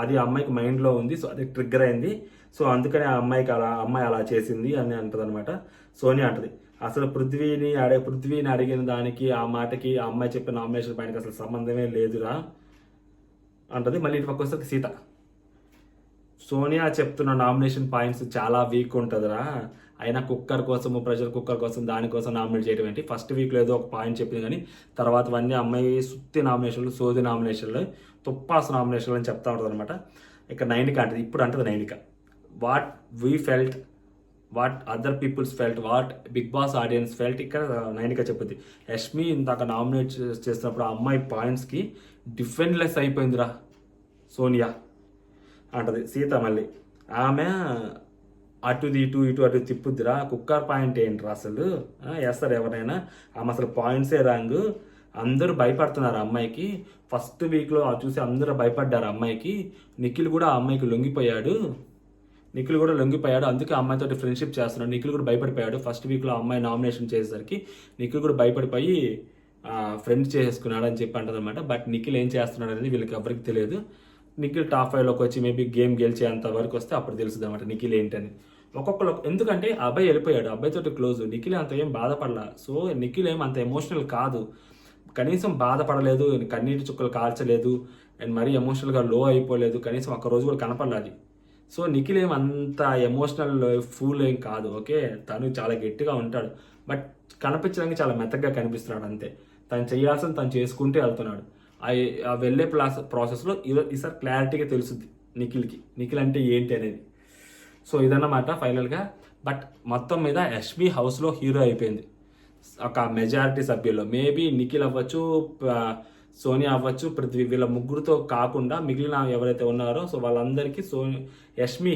అది అమ్మాయికి మైండ్లో ఉంది, సో అది ట్రిగ్గర్ అయింది, సో అందుకని ఆ అమ్మాయి అలా చేసింది అని అంటది అనమాట. సోనియా అంటది, అసలు పృథ్వీని అడిగిన దానికి ఆ మాటకి ఆ అమ్మాయి చెప్పిన నామినేషన్ పైనకి అసలు సంబంధమే లేదురా అంటది. మళ్ళీ ఇటు పక్క వస్తే సీత, సోనియా చెప్తున్న నామినేషన్ పాయింట్స్ చాలా వీక్ ఉంటుందిరా, అయినా ప్రెషర్ కుక్కర్ కోసం దానికోసం నామినేట్ చేయడం ఏంటి, ఫస్ట్ వీక్లో ఏదో ఒక పాయింట్ చెప్పింది కానీ తర్వాత అన్నీ అమ్మాయి సుత్తి నామినేషన్లు, సోది నామినేషన్లు, తుప్పాసు నామినేషన్లు అని చెప్తా ఉంటుంది అనమాట. ఇక్కడ నైనిక అంటది, ఇప్పుడు అంటది Nainika, what we felt, what other peoples felt, what Bigg Boss audience felt. ఇక్కడ నైనిక చెప్పుద్ది, యష్మి ఇందాక నామినేట్ చేసినప్పుడు ఆ అమ్మాయి పాయింట్స్కి డిఫెండ్లెస్ అయిపోయిందిరా సోనియా అంటది. సీత మళ్ళీ, ఆమె అటు తిప్పుద్దిరా, కుక్కర్ పాయింట్ ఏంట్రా అసలు వేస్తారు ఎవరైనా, ఆమె అసలు పాయింట్సే రాంగ్, అందరూ భయపడుతున్నారు అమ్మాయికి, ఫస్ట్ వీక్లో చూసి అందరూ భయపడ్డారు అమ్మాయికి, నిఖిల్ కూడా ఆ అమ్మాయికి లొంగిపోయాడు, అందుకే అమ్మాయితో ఫ్రెండ్షిప్ చేస్తున్నాడు, నిఖిల్ కూడా భయపడిపోయాడు, ఫస్ట్ వీక్లో అమ్మాయి నామినేషన్ చేసేసరికి నిఖిల్ కూడా భయపడిపోయి ఫ్రెండ్స్ చేసేసుకున్నాడు అని చెప్పి అంటది అనమాట. బట్ నిఖిల్ ఏం చేస్తున్నాడు అనేది వీళ్ళకి ఎవరికి తెలియదు. నిఖిల్ టాప్ 5లోకి వచ్చి మేబీ గేమ్ గెలిచేంత వరకు వస్తే అప్పుడు తెలుస్తుంది అనమాట నిఖిల్ ఏంటని. ఎందుకంటే అబ్బాయి వెళ్ళిపోయాడు, అబ్బాయితోటి క్లోజ్, నిఖిల్ అంత ఏం బాధపడలా, సో నిఖిల్ ఏం అంత ఎమోషనల్ కాదు, కనీసం బాధపడలేదు, కన్నీటి చుక్కలు కాల్చలేదు, అండ్ మరీ ఎమోషనల్గా లో అయిపోలేదు, కనీసం ఒక్క రోజు కూడా కనపడలేదు. సో నిఖిల్ ఏం అంత ఎమోషనల్ ఫూల్ ఏం కాదు, ఓకే, తను చాలా గట్టిగా ఉంటాడు, బట్ కనిపించడానికి చాలా మెత్తగా కనిపిస్తున్నాడు అంతే, తను చేయాల్సింది తను చేసుకుంటూ వెళ్తున్నాడు. ఆ వెళ్ళే ప్రాసెస్లో ఈసారి క్లారిటీగా తెలుస్తుంది నిఖిల్ అంటే ఏంటి అనేది. సో ఇదన్నమాట ఫైనల్గా. బట్ మొత్తం మీద యష్మి హౌస్లో హీరో అయిపోయింది ఒక మెజారిటీ సభ్యుల్లో. మేబీ నిఖిల్ అవ్వచ్చు, సోనియా అవ్వచ్చు, పృథ్వీ, వీళ్ళ ముగ్గురుతో కాకుండా మిగిలిన ఎవరైతే ఉన్నారో సో వాళ్ళందరికీ యష్మి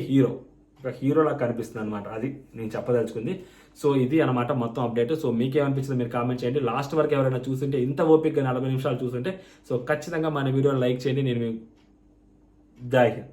ఒక హీరోలా కనిపిస్తుంది అనమాట. అది నేను చెప్పదలుచుకుంది. సో ఇది అనమాట మొత్తం అప్డేట్. సో మీకేమనిపించింది మీరు కామెంట్ చేయండి. లాస్ట్ వరకు ఎవరైనా చూస్తుంటే, ఇంత ఓపికగా 40 నిమిషాలు చూస్తుంటే సో ఖచ్చితంగా మన వీడియోని లైక్ చేయండి. నేను జై హింద్.